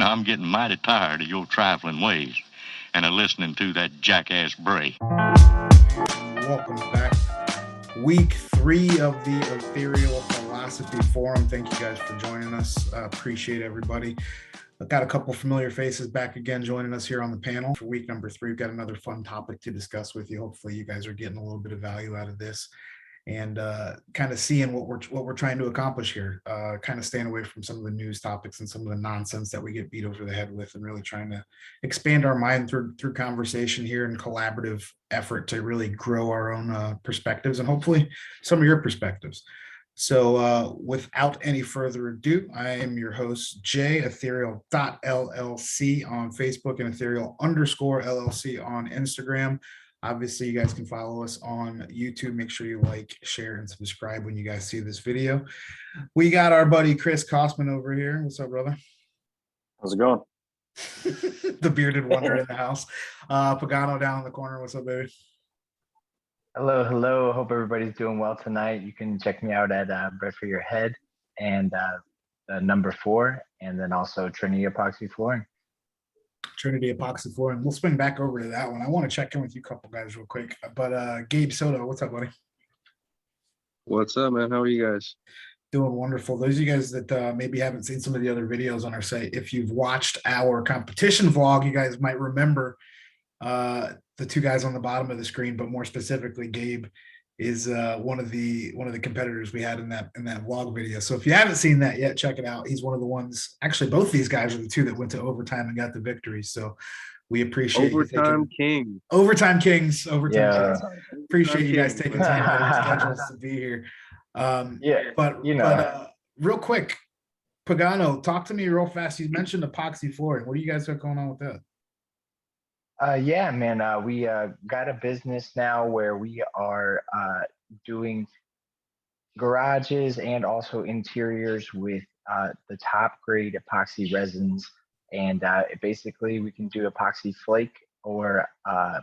man, I'm getting mighty tired of your trifling ways and of listening to that jackass Bray. Welcome back. Week 3 of the Ethereal Philosophy Forum. Thank you guys for joining us. Appreciate everybody. I've got a couple familiar faces back again joining us here on the panel. For week number 3, we've got another fun topic to discuss with you. Hopefully you guys are getting a little bit of value out of this and kind of seeing what we're trying to accomplish here, kind of staying away from some of the news topics and some of the nonsense that we get beat over the head with, and really trying to expand our mind through conversation here and collaborative effort to really grow our own perspectives and hopefully some of your perspectives. So without any further ado, I am your host, Jay, aetherial.llc on Facebook and aetherial_LLC on Instagram. Obviously, you guys can follow us on YouTube. Make sure you like, share, and subscribe when you guys see this video. We got our buddy Chris Kosman over here. What's up, brother? How's it going? The bearded wonder in the house. Pagano down in the corner. What's up, baby? Hello. Hope everybody's doing well tonight. You can check me out at Bread for Your Head and number 4, and then also Trinity Epoxy Flooring. Trinity Epoxy Flooring. We'll swing back over to that one. I want to check in with you a couple guys real quick. But Gabe Soto, what's up, buddy? What's up, man? How are you guys? Doing wonderful. Those of you guys that maybe haven't seen some of the other videos on our site, if you've watched our competition vlog, you guys might remember the 2 guys on the bottom of the screen, but more specifically, Gabe is one of the competitors we had in that vlog video. So if you haven't seen that yet, check it out. He's one of the ones. Actually, both these guys are the 2 that went to overtime and got the victory. So we appreciate Overtime Kings. Overtime Kings. Yeah. Appreciate you guys taking time out of your schedules to be here. But real quick, Pagano, talk to me real fast. You mentioned epoxy flooring. What do you guys got going on with that? Yeah, man. We got a business now where we are doing garages and also interiors with the top grade epoxy resins. And basically we can do epoxy flake or a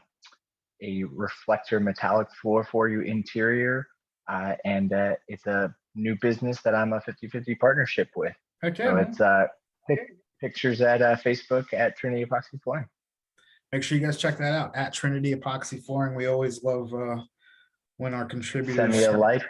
reflector metallic floor for you interior. And it's a new business that I'm a 50-50 partnership with. Okay. So it's pictures at Facebook at Trinity Epoxy Flooring. Make sure you guys check that out at Trinity Epoxy Flooring. We always love when our contributors send me a like.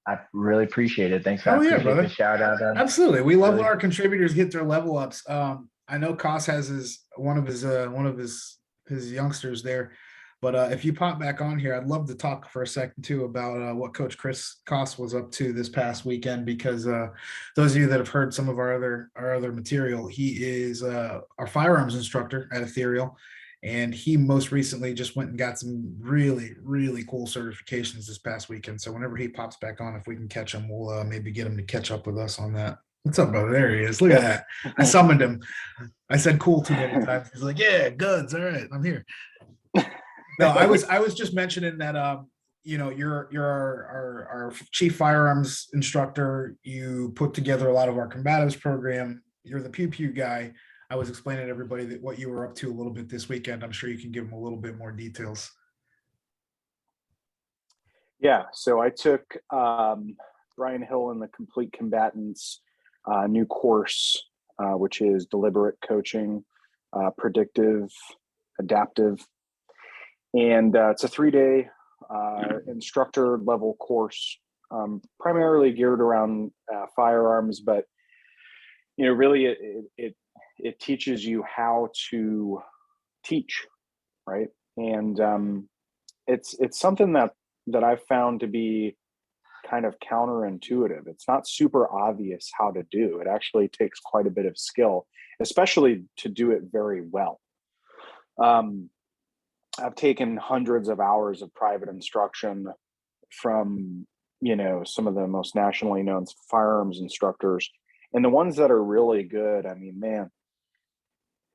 I really appreciate it. Thanks for brother. The shout out. Absolutely, we love when our contributors get their level ups. I know Koss has one of his youngsters there, but if you pop back on here, I'd love to talk for a second too about what Coach Chris Koss was up to this past weekend, because those of you that have heard some of our other material, he is our firearms instructor at Ethereal. And he most recently just went and got some really, really cool certifications this past weekend. So whenever he pops back on, if we can catch him, we'll maybe get him to catch up with us on that. What's up, brother? There he is. Look at that. I summoned him. I said cool too many times. He's like, yeah, guns. All right, I'm here. No, I was just mentioning that you're our chief firearms instructor. You put together a lot of our combatives program. You're the pew pew guy. I was explaining to everybody that what you were up to a little bit this weekend. I'm sure you can give them a little bit more details. Yeah, so I took Brian Hill and the Complete Combatants new course, which is deliberate coaching, predictive, adaptive. And it's a 3-day instructor level course, primarily geared around firearms, but really it teaches you how to teach, right? And it's something that I've found to be kind of counterintuitive. It's not super obvious how to do. It actually takes quite a bit of skill, especially to do it very well. I've taken hundreds of hours of private instruction from, some of the most nationally known firearms instructors. And the ones that are really good, I mean, man,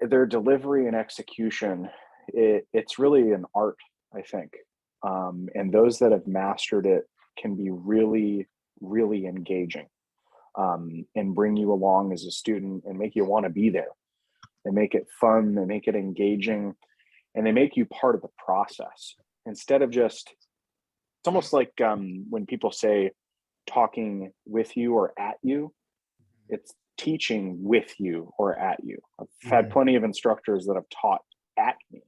their delivery and execution, it's really an art, I think. And those that have mastered it can be really, really engaging, and bring you along as a student and make you want to be there. They make it fun, they make it engaging, and they make you part of the process instead of just, it's almost like when people say talking with you or at you, it's teaching with you or at you. had plenty of instructors that have taught at me,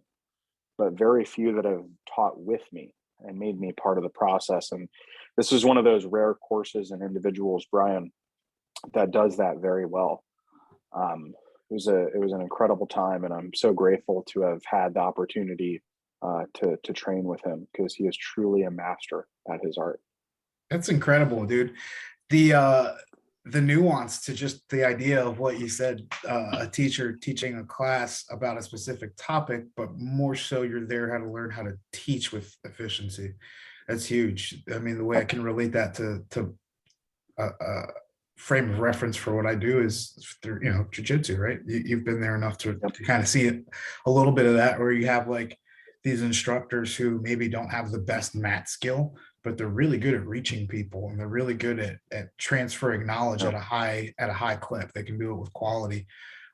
but very few that have taught with me and made me part of the process. And this is one of those rare courses and individuals, Brian, that does that very well. It was an incredible time, and I'm so grateful to have had the opportunity to train with him, because he is truly a master at his art. That's incredible, dude. The nuance to just the idea of what you said, a teacher teaching a class about a specific topic, but more so you're there how to learn how to teach with efficiency. That's huge. I mean, the way I can relate that to frame of reference for what I do is through, jujitsu, right? You've been there enough to kind of see it, a little bit of that, where you have like these instructors who maybe don't have the best mat skill, but they're really good at reaching people, and they're really good at transferring knowledge at a high clip. They can do it with quality.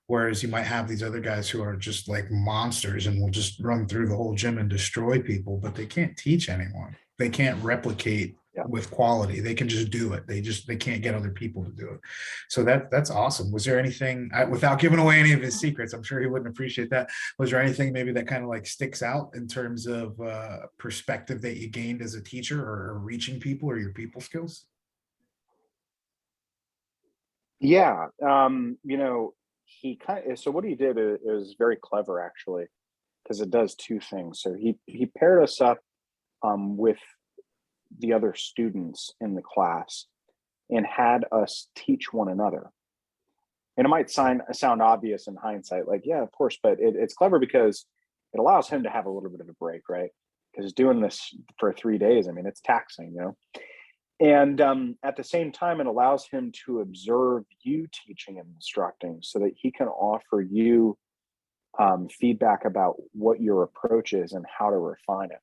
Whereas you might have these other guys who are just like monsters and will just run through the whole gym and destroy people, but they can't teach anyone. They can't replicate with quality. They can just do it. They can't get other people to do it. So that's awesome. Was there anything, without giving away any of his secrets, I'm sure he wouldn't appreciate that, was there anything maybe that kind of like sticks out in terms of perspective that you gained as a teacher, or reaching people, or your people skills? Yeah. So what he did is very clever, actually, because it does two things. So he paired us up with the other students in the class and had us teach one another. And it might sound obvious in hindsight, like, yeah, of course, but it's clever because it allows him to have a little bit of a break, right? Because doing this for 3 days, I mean, it's taxing, And at the same time, it allows him to observe you teaching and instructing, so that he can offer you feedback about what your approach is and how to refine it.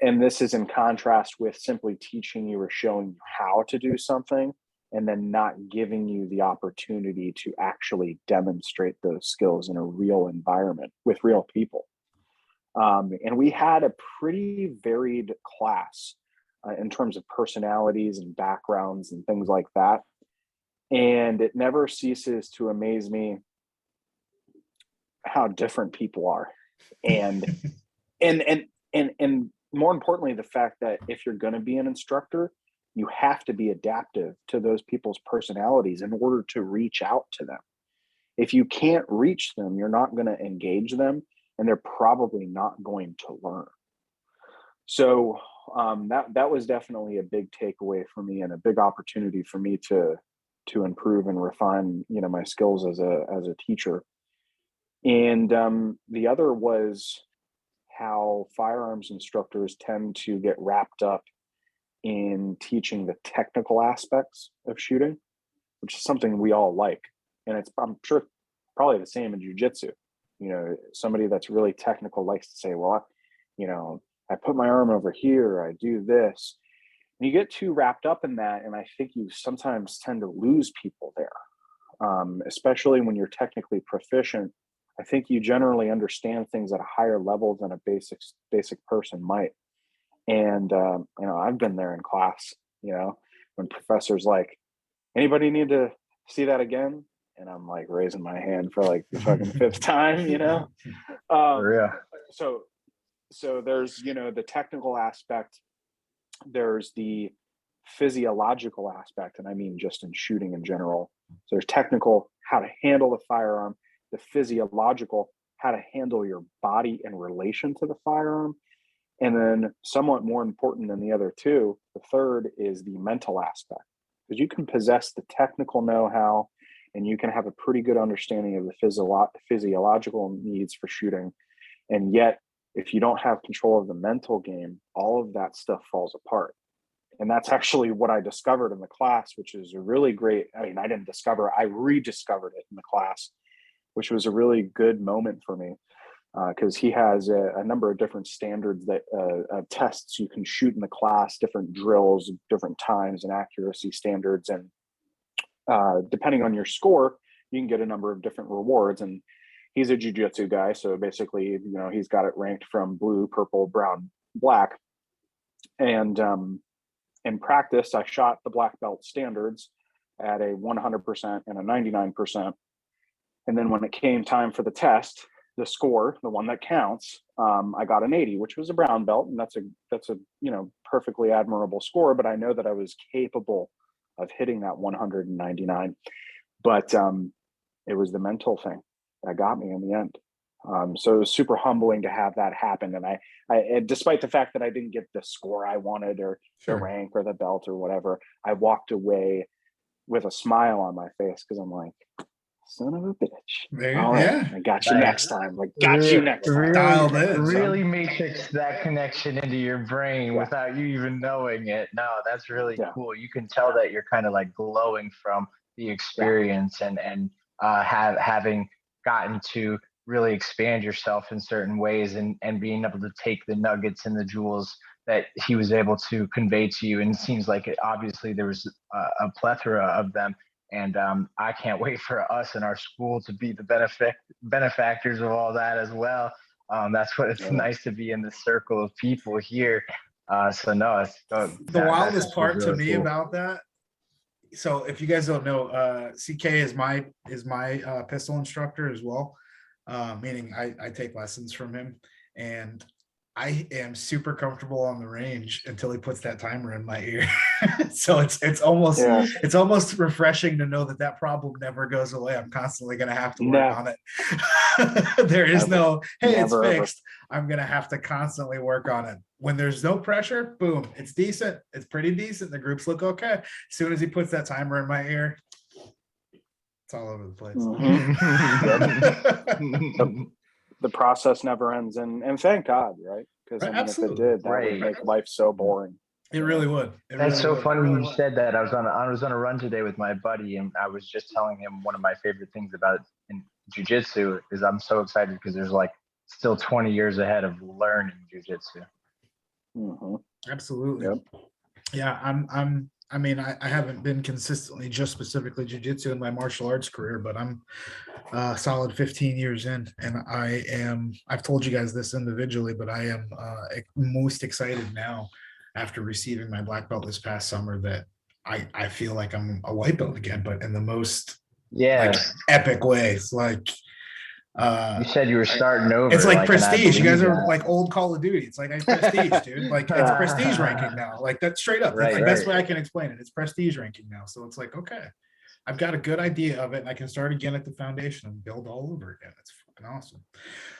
And this is in contrast with simply teaching you or showing you how to do something, and then not giving you the opportunity to actually demonstrate those skills in a real environment with real people. And we had a pretty varied class in terms of personalities and backgrounds and things like that. And it never ceases to amaze me how different people are. And and more importantly, the fact that if you're going to be an instructor, you have to be adaptive to those people's personalities in order to reach out to them. If you can't reach them, you're not going to engage them, and they're probably not going to learn. So that was definitely a big takeaway for me, and a big opportunity for me to improve and refine, my skills as a teacher. And the other was how firearms instructors tend to get wrapped up in teaching the technical aspects of shooting, which is something we all like. And I'm sure probably the same in jiu-jitsu. Somebody that's really technical likes to say, well, I put my arm over here, I do this. And you get too wrapped up in that, and I think you sometimes tend to lose people there, especially when you're technically proficient. I think you generally understand things at a higher level than a basic person might. And I've been there in class, when professors like, anybody need to see that again? And I'm like raising my hand for like the fucking fifth time, Yeah. So there's, the technical aspect, there's the physiological aspect, and I mean just in shooting in general. So there's technical, how to handle the firearm, the physiological, how to handle your body in relation to the firearm. And then, somewhat more important than the other two, the third is the mental aspect, because you can possess the technical know-how and you can have a pretty good understanding of the physiological needs for shooting. And yet, if you don't have control of the mental game, all of that stuff falls apart. And that's actually what I discovered in the class, which is a really great, I rediscovered it in the class, which was a really good moment for me, because he has a number of different standards that tests you can shoot in the class, different drills, different times and accuracy standards. And depending on your score, you can get a number of different rewards. And he's a jiu-jitsu guy. So basically, he's got it ranked from blue, purple, brown, black. And in practice, I shot the black belt standards at a 100% and a 99%. And then when it came time for the test, the score, the one that counts, I got an 80, which was a brown belt, and that's a perfectly admirable score. But I know that I was capable of hitting that 199. But it was the mental thing that got me in the end. So it was super humbling to have that happen. And I despite the fact that I didn't get the score I wanted or the rank or the belt or whatever, I walked away with a smile on my face because I'm like, son of a bitch. All right, I got you next time. Like, got you next time. Dialed in, really matrix that connection into your brain without you even knowing it. No, that's really cool. You can tell that you're kind of like glowing from the experience and having gotten to really expand yourself in certain ways and being able to take the nuggets and the jewels that he was able to convey to you. And it seems like obviously there was a plethora of them. And I can't wait for us and our school to be the benefactors of all that as well. That's what it's nice to be in the circle of people here. So no, the wildest part to me about that. So if you guys don't know, CK is my pistol instructor as well, meaning I take lessons from him, and I am super comfortable on the range until he puts that timer in my ear. So it's almost refreshing to know that problem never goes away. I'm constantly going to have to work on it. There is it's fixed. I'm going to have to constantly work on it. When there's no pressure, boom, it's decent. It's pretty decent. The groups look okay. As soon as he puts that timer in my ear, it's all over the place. Mm-hmm. The process never ends, and thank God, right? Because if it did, that would make life so boring. It really would. That's so funny you said that. I was on a run today with my buddy, and I was just telling him one of my favorite things about in jiu-jitsu is I'm so excited because there's like still 20 years ahead of learning jiu-jitsu. Mm-hmm. Absolutely. Yep. Yeah, I haven't been consistently just specifically jiu-jitsu in my martial arts career, but I'm solid 15 years in, and I've told you guys this individually, but I am most excited now after receiving my black belt this past summer that I feel like I'm a white belt again, but in the most epic ways. Like you said you were starting over. It's like prestige. You guys are like old Call of Duty. It's like prestige, dude. Like it's prestige ranking now. Like that's straight up. That's the best way I can explain it. It's prestige ranking now. So it's like, okay, I've got a good idea of it, and I can start again at the foundation and build all over again. It's fucking awesome.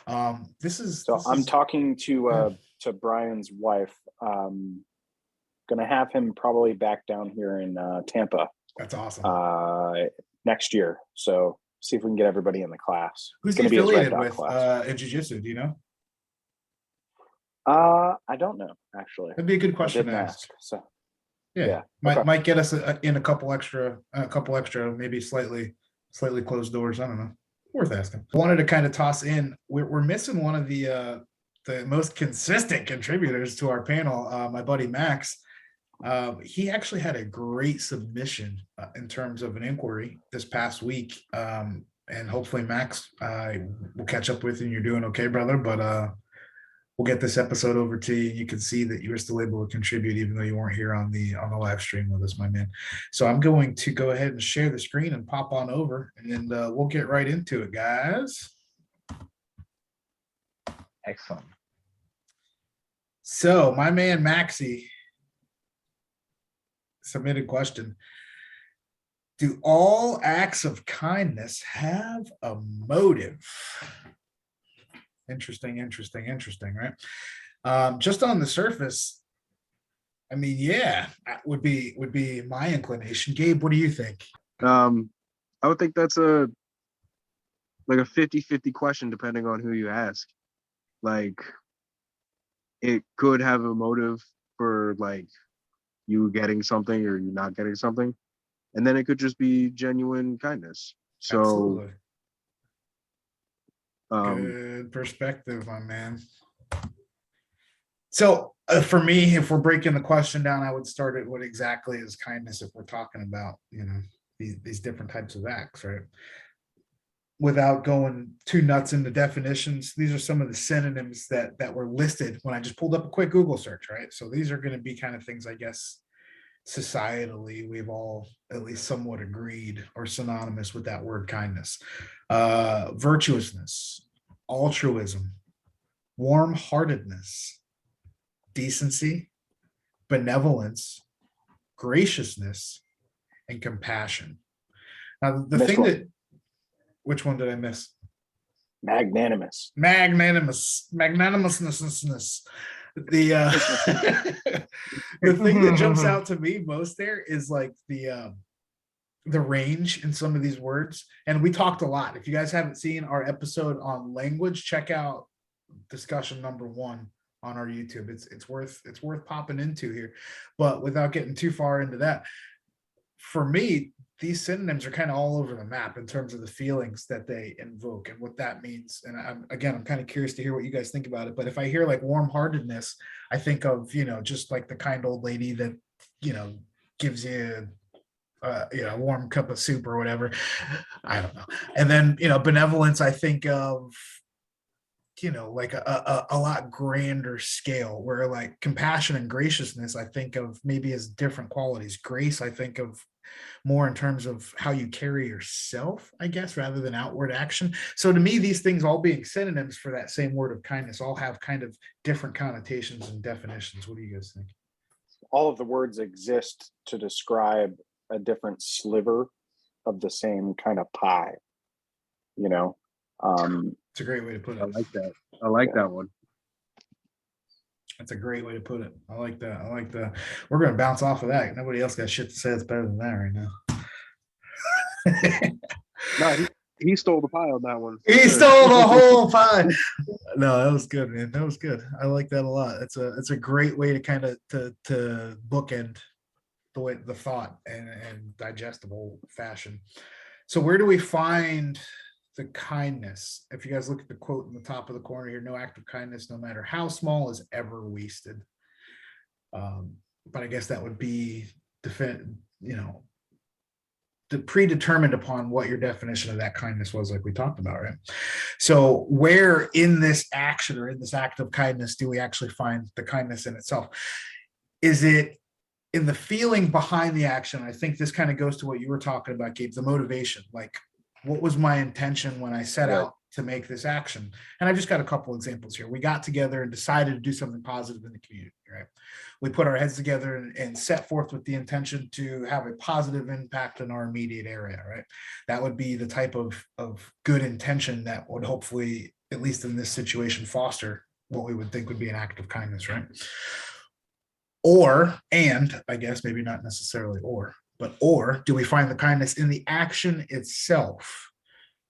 I'm talking to Brian's wife. Gonna have him probably back down here in Tampa. That's awesome. Next year. So see if we can get everybody in the class. Who's he affiliated with in jiu-jitsu? Do you know? I don't know, actually. That'd be a good question to ask. So might get us in a couple extra, maybe slightly closed doors. I don't know. Worth asking. I wanted to kind of toss in. We're missing one of the most consistent contributors to our panel, my buddy Max. He actually had a great submission in terms of an inquiry this past week, and hopefully Max will catch up with you and you're doing okay, brother, but we'll get this episode over to you. You can see that you were still able to contribute even though you weren't here on the live stream with us, my man. So I'm going to go ahead and share the screen and pop on over, and we'll get right into it, guys. Excellent. So my man Maxie submitted question: do all acts of kindness have a motive? Interesting, right? Just on the surface, I mean, yeah, would be my inclination. Gabe, what do you think? I would think that's a 50-50 question depending on who you ask. Like, it could have a motive for like you getting something or you not getting something, and then it could just be genuine kindness. So absolutely. Good perspective, my man. So for me, if we're breaking the question down, I would start at what exactly is kindness if we're talking about, these different types of acts, right? Without going too nuts into definitions, these are some of the synonyms that were listed when I just pulled up a quick Google search, right? So these are going to be kind of things, I guess, societally we've all at least somewhat agreed or synonymous with that word kindness. Virtuousness, altruism, warm-heartedness, decency, benevolence, graciousness, and compassion. Now, the Missed thing one. that, which one did I miss? Magnanimous. Magnanimousness. The the thing that jumps out to me most there is like the range in some of these words. And we talked a lot. If you guys haven't seen our episode on language, check out discussion number 1 on our YouTube. It's worth popping into here. But without getting too far into that, for me, these synonyms are kind of all over the map in terms of the feelings that they invoke and what that means. And I'm kind of curious to hear what you guys think about it. But if I hear like warm-heartedness, I think of, just like the kind old lady that, gives you a warm cup of soup or whatever. I don't know. And then, benevolence, I think of, like a lot grander scale, where like compassion and graciousness, I think of maybe as different qualities. Grace, I think of more in terms of how you carry yourself, I guess, rather than outward action. So to me, these things all being synonyms for that same word of kindness all have kind of different connotations and definitions. What do you guys think? All of the words exist to describe a different sliver of the same kind of pie, It's a great way to put it. I like that. I like that one. That's a great way to put it. I like that. We're going to bounce off of that. Nobody else got shit to say that's better than that right now. No, he stole the pie on that one. He stole the whole pie. No, that was good, man. That was good. I like that a lot. It's a great way to kind of to bookend the thought and digestible fashion. So where do we find the kindness? If you guys look at the quote in the top of the corner here, no act of kindness, no matter how small, is ever wasted. But I guess that would be predetermined upon what your definition of that kindness was, like we talked about, right? So where in this action or in this act of kindness do we actually find the kindness in itself? Is it in the feeling behind the action? I think this kind of goes to what you were talking about, Gabe, the motivation. Like, what was my intention when I set out to make this action? And I just got a couple examples here. We got together and decided to do something positive in the community, right? We put our heads together and set forth with the intention to have a positive impact in our immediate area, right? That would be the type of good intention that would hopefully, at least in this situation, foster what we would think would be an act of kindness, right? And I guess maybe not necessarily or do we find the kindness in the action itself?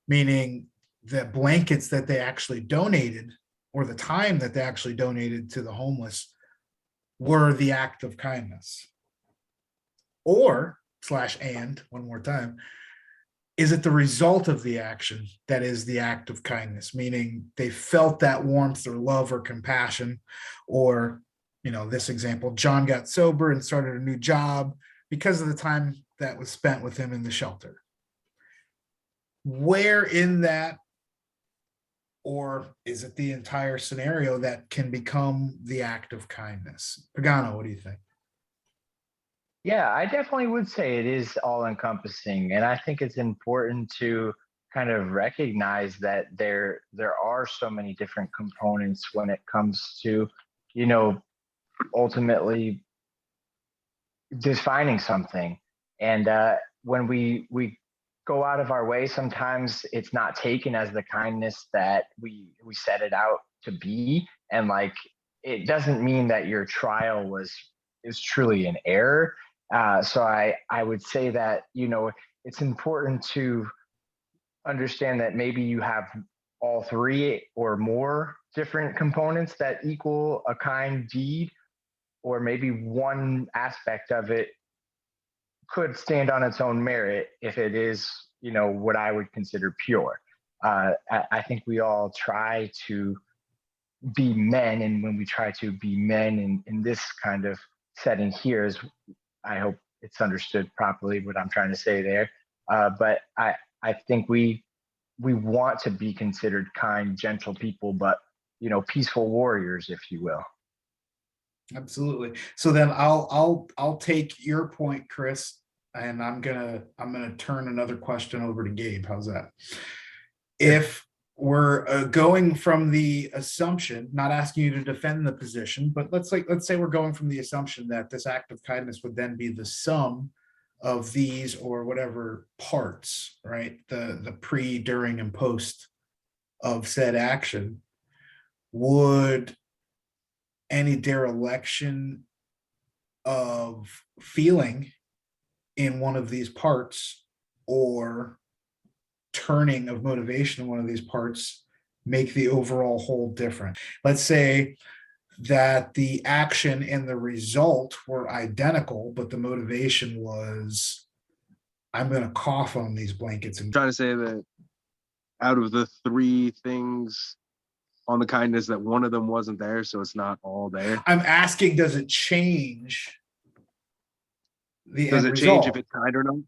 Meaning the blankets that they actually donated or the time that they actually donated to the homeless were the act of kindness. And one more time, is it the result of the action that is the act of kindness? Meaning they felt that warmth or love or compassion, or this example, John got sober and started a new job because of the time that was spent with him in the shelter. Where in that, or is it the entire scenario that can become the act of kindness? Pagano, what do you think? Yeah, I definitely would say it is all encompassing. And I think it's important to kind of recognize that there are so many different components when it comes to, ultimately defining something. And when we go out of our way, sometimes it's not taken as the kindness that we set it out to be. And like, it doesn't mean that your trial is truly an error. So I would say that, it's important to understand that maybe you have all three or more different components that equal a kind deed, or maybe one aspect of it could stand on its own merit if it is, what I would consider pure. I think we all try to be men, and when we try to be men in this kind of setting here, is, I hope it's understood properly what I'm trying to say there. But I think we want to be considered kind, gentle people, but peaceful warriors, if you will. Absolutely. So then I'll take your point, Chris, and I'm gonna turn another question over to Gabe. How's that? If we're going from the assumption, not asking you to defend the position, but let's say we're going from the assumption that this act of kindness would then be the sum of these or whatever parts, right? The pre, during, and post of said action. Would any dereliction of feeling in one of these parts or turning of motivation in one of these parts make the overall whole different? Let's say that the action and the result were identical, but the motivation was, I'm going to cough on these blankets. And I'm trying to say that out of the three things on the kindness, that one of them wasn't there, so it's not all there. I'm asking, does it change the Does end it change result? if it's kind or not?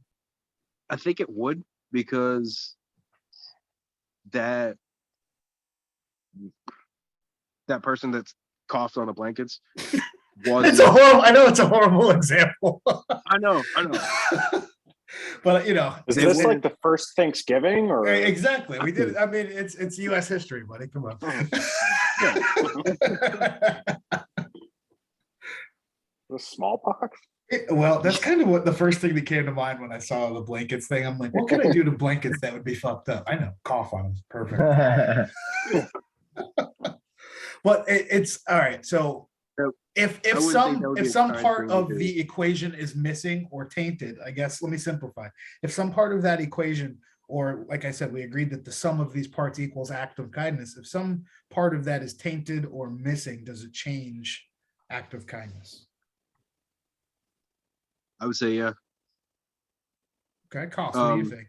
I think it would, because that person that's coughed on the blankets It's a horrible, I know it's a horrible example. I know. But Is They this won't- like the first Thanksgiving or? exactly. We did. I mean, it's US history, buddy. Come on. The smallpox? Well, that's kind of what the first thing that came to mind when I saw the blankets thing. I'm like, what can I do to blankets that would be fucked up? I know, cough on them. Perfect. But it's all right. So if I wouldn't think that would be a some kind part thing to of do. the equation is missing or tainted, I guess, let me simplify. If some part of that equation, or like I said, we agreed that the sum of these parts equals act of kindness. If some part of that is tainted or missing, does it change act of kindness? I would say, yeah. Okay, Cost, what do you Um, think?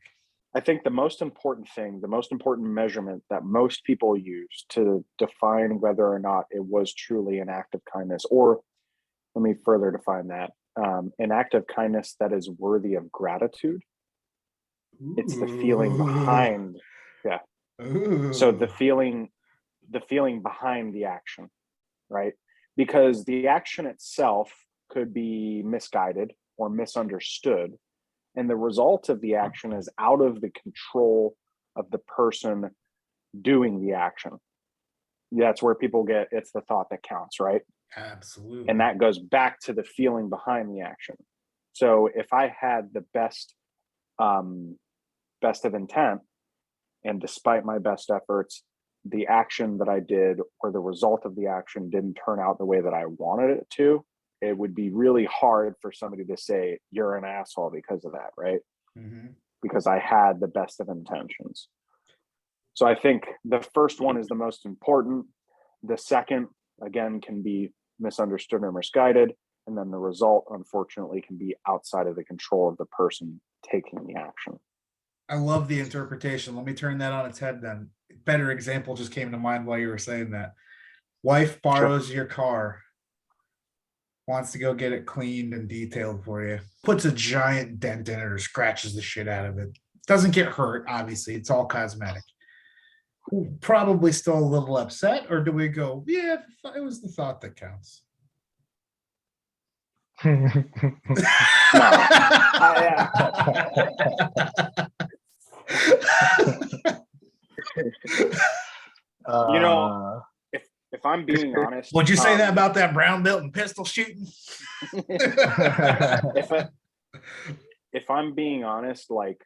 I think the most important thing, the most important measurement that most people use to define whether or not it was truly an act of kindness, or let me further define that, an act of kindness that is worthy of gratitude. It's the feeling behind, so the feeling behind the action, right? Because the action itself could be misguided or misunderstood, and the result of the action is out of the control of the person doing the action. That's where people get, it's the thought that counts, right? Absolutely. And that goes back to the feeling behind the action. So if I had the best of intent, and despite my best efforts, the action that I did or the result of the action didn't turn out the way that I wanted it to, it would be really hard for somebody to say you're an asshole because of that, right? Mm-hmm. Because I had the best of intentions. So I think the first one is the most important. The second, again, can be misunderstood or misguided. And then the result, unfortunately, can be outside of the control of the person taking the action. I love the interpretation. Let me turn that on its head then. Better example just came to mind while you were saying that. Wife borrows your car, wants to go get it cleaned and detailed for you, puts a giant dent in it or scratches the shit out of it. Doesn't get hurt, obviously. It's all cosmetic. Probably still a little upset, or do we go, yeah, it was the thought that counts? You know, if I'm being honest, would you say that about that brown belt and pistol shooting? if I'm being honest, like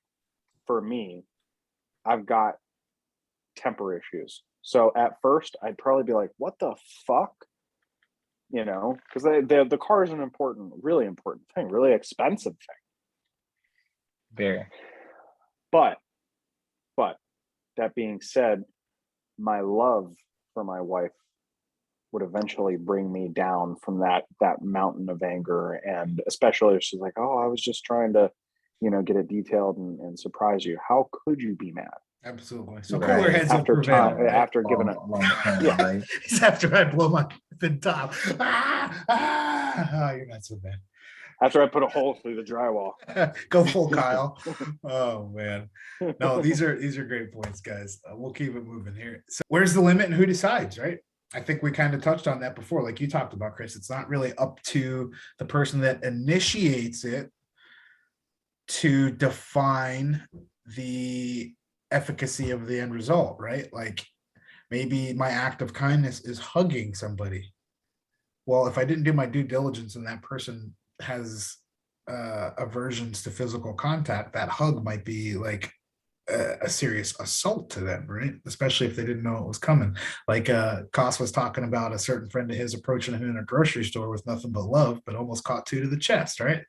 for me, I've got temper issues. So at first, I'd probably be like, "What the fuck?" You know, because the car is an important, really important thing, really expensive thing. Very. But that being said, my love for my wife would eventually bring me down from that mountain of anger, and especially if she's like, "Oh, I was just trying to, get it detailed and surprise you." How could you be mad? Absolutely. So Right. cooler heads will After prevail. time, after giving it, Yeah. Right. It's after I blow my fin top. Oh, you're not so bad. after I put a hole through the drywall. Go full Kyle. Oh man. No, these are great points, guys. We'll keep it moving here. So where's the limit and who decides, right? I think we kind of touched on that before, like you talked about, Chris. It's not really up to the person that initiates it to define the efficacy of the end result, right? Like maybe my act of kindness is hugging somebody. Well, if I didn't do my due diligence and that person has aversions to physical contact, that hug might be like a serious assault to them, right? Especially if they didn't know it was coming. Like Koss was talking about a certain friend of his approaching him in a grocery store with nothing but love, but almost caught two to the chest, right?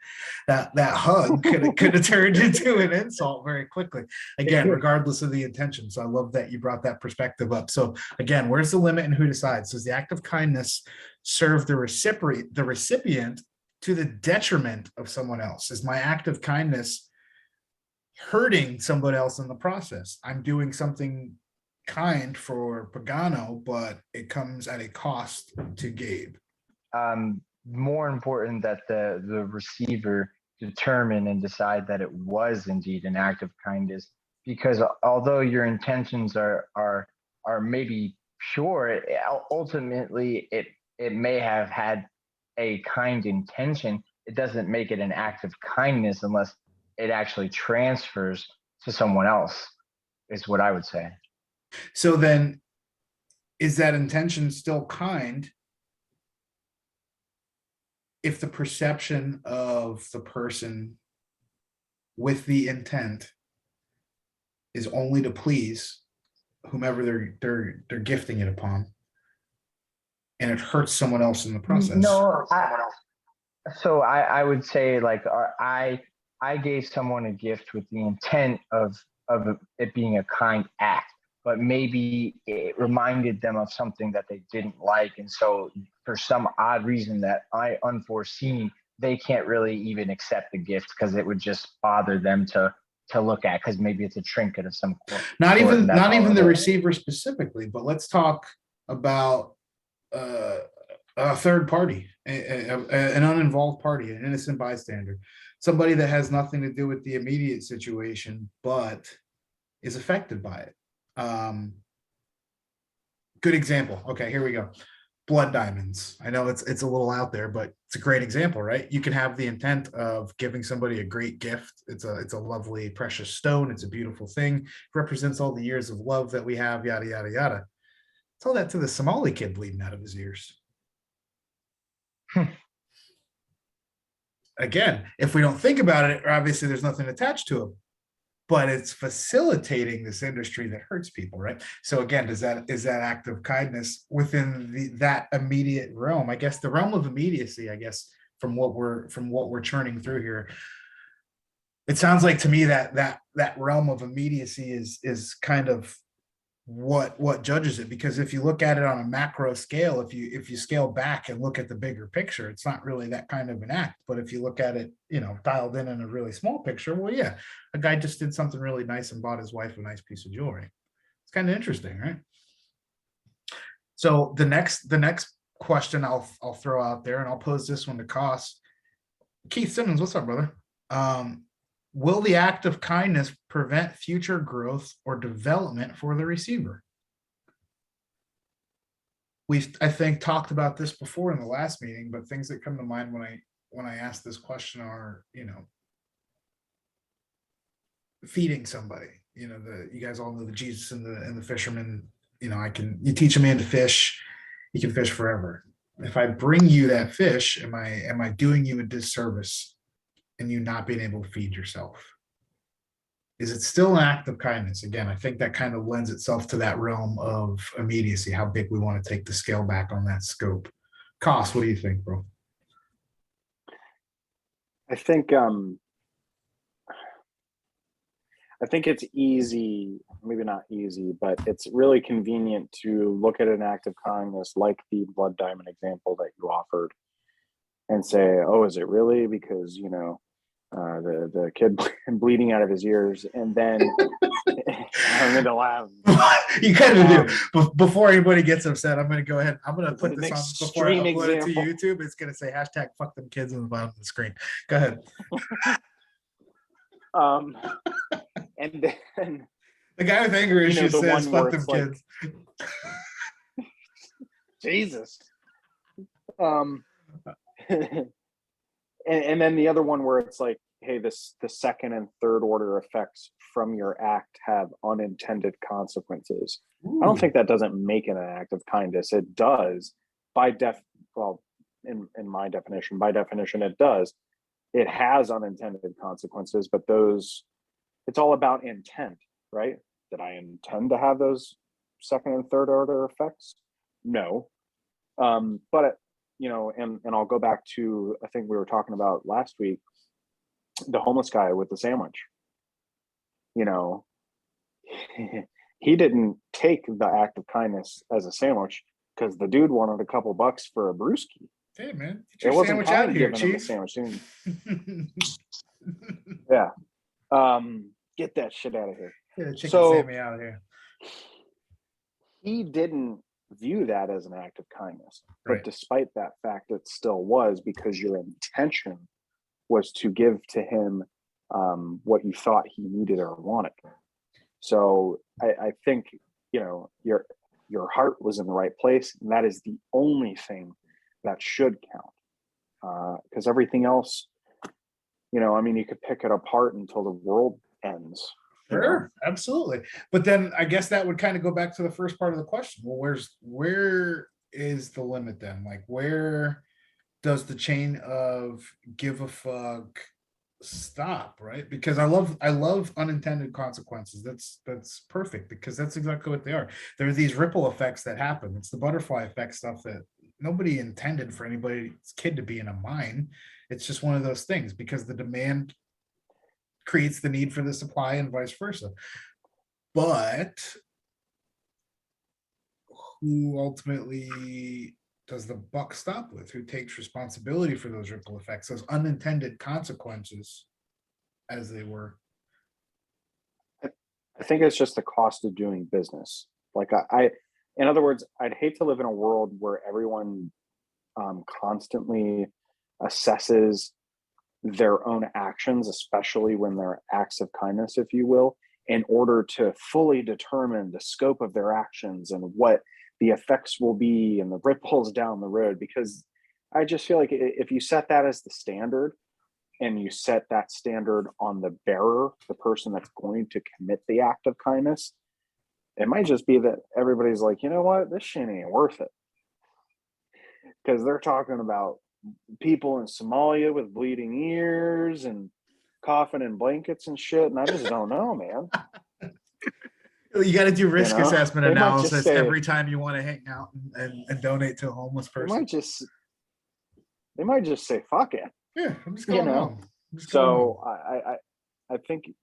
That hug could have turned into an insult very quickly. Again, regardless of the intention. So I love that you brought that perspective up. So again, where's the limit and who decides? Does the act of kindness serve the recipient to the detriment of someone else? Is my act of kindness hurting somebody else in the process? I'm doing something kind for Pagano, but it comes at a cost to Gabe. More important that the receiver determine and decide that it was indeed an act of kindness, because although your intentions are maybe pure, ultimately it may have had a kind intention. It doesn't make it an act of kindness unless it actually transfers to someone else, is what I would say. So then, is that intention still kind if the perception of the person with the intent is only to please whomever they're gifting it upon, and it hurts someone else in the process? No, so I would say, like, I gave someone a gift with the intent of it being a kind act, but maybe it reminded them of something that they didn't like, and so for some odd reason that I unforeseen, they can't really even accept the gift because it would just bother them to look at, because maybe it's a trinket of some sort. Not even the receiver specifically, but let's talk about a third party, an uninvolved party, an innocent bystander, somebody that has nothing to do with the immediate situation, but is affected by it. Good example. Okay, here we go. Blood diamonds. I know it's a little out there, but it's a great example, right? You can have the intent of giving somebody a great gift. It's a lovely, precious stone. It's a beautiful thing. It represents all the years of love that we have, yada, yada, yada. Tell that to the Somali kid bleeding out of his ears. Again, if we don't think about it, obviously there's nothing attached to it, but it's facilitating this industry that hurts people, right? So again, is that act of kindness within that immediate realm? I guess the realm of immediacy, I guess, from what we're churning through here, it sounds like to me that realm of immediacy is kind of what judges it. Because if you look at it on a macro scale, if you scale back and look at the bigger picture, it's not really that kind of an act. But if you look at it, dialed in a really small picture, well, yeah, a guy just did something really nice and bought his wife a nice piece of jewelry. It's kind of interesting, right? So the next question I'll throw out there, and I'll pose this one to Koss. Keith Simmons, what's up, brother? Will the act of kindness prevent future growth or development for the receiver? We've, I think, talked about this before in the last meeting, but things that come to mind when I ask this question are, feeding somebody. You guys all know the Jesus and the fisherman. You teach a man to fish, he can fish forever. If I bring you that fish, am I doing you a disservice and you not being able to feed yourself? Is it still an act of kindness? Again, I think that kind of lends itself to that realm of immediacy, how big we want to take the scale back on that scope. Koss, what do you think, bro? I think it's easy, maybe not easy, but it's really convenient to look at an act of kindness like the blood diamond example that you offered and say, oh, is it really? Because, the kid bleeding out of his ears, and then I'm going to laugh. You kind of do. Before anybody gets upset, I'm going to go ahead. I'm going to put this on before I upload it to YouTube. It's going to say hashtag fuck them kids on the bottom of the screen. Go ahead. And then the guy with anger issues says fuck them kids. Jesus. And then the other one where it's like, hey, the second and third order effects from your act have unintended consequences. Ooh. I don't think that doesn't make it an act of kindness. It does in my definition, by definition, it does. It has unintended consequences, but it's all about intent, right? Did I intend to have those second and third order effects? No. But and I'll go back to, I think we were talking about last week, the homeless guy with the sandwich. He didn't take the act of kindness as a sandwich because the dude wanted a couple bucks for a brewski. Hey man, It get your wasn't sandwich out kind here, giving him the Chief. sandwich. Yeah. Get that shit out of here. Get a chicken So- Sammy out of here. He didn't view that as an act of kindness, but Right. despite that fact, it still was, because your intention was to give to him what you thought he needed or wanted. So I think your heart was in the right place, and that is the only thing that should count, because everything else, you could pick it apart until the world ends. Sure, absolutely. But then I guess that would kind of go back to the first part of the question. Well, where is the limit then? Like, where does the chain of give a fuck stop, right? Because I love unintended consequences. That's perfect, because that's exactly what they are. There are these ripple effects that happen. It's the butterfly effect stuff that nobody intended for anybody's kid to be in a mine. It's just one of those things, because the demand creates the need for the supply and vice versa. But who ultimately does the buck stop with? Who takes responsibility for those ripple effects, those unintended consequences, as they were? I think it's just the cost of doing business. Like in other words, I'd hate to live in a world where everyone constantly assesses their own actions, especially when they're acts of kindness, if you will, in order to fully determine the scope of their actions and what the effects will be and the ripples down the road. Because I just feel like if you set that as the standard, and you set that standard on the bearer, the person that's going to commit the act of kindness, it might just be that everybody's like, you know what, this shit ain't worth it. Because they're talking about people in Somalia with bleeding ears and coughing in blankets and shit, and I just don't know, man. You got to do risk assessment they might just analysis say- every time you want to hang out and donate to a homeless They person. might just say, fuck it. Yeah, I'm just going home. So I think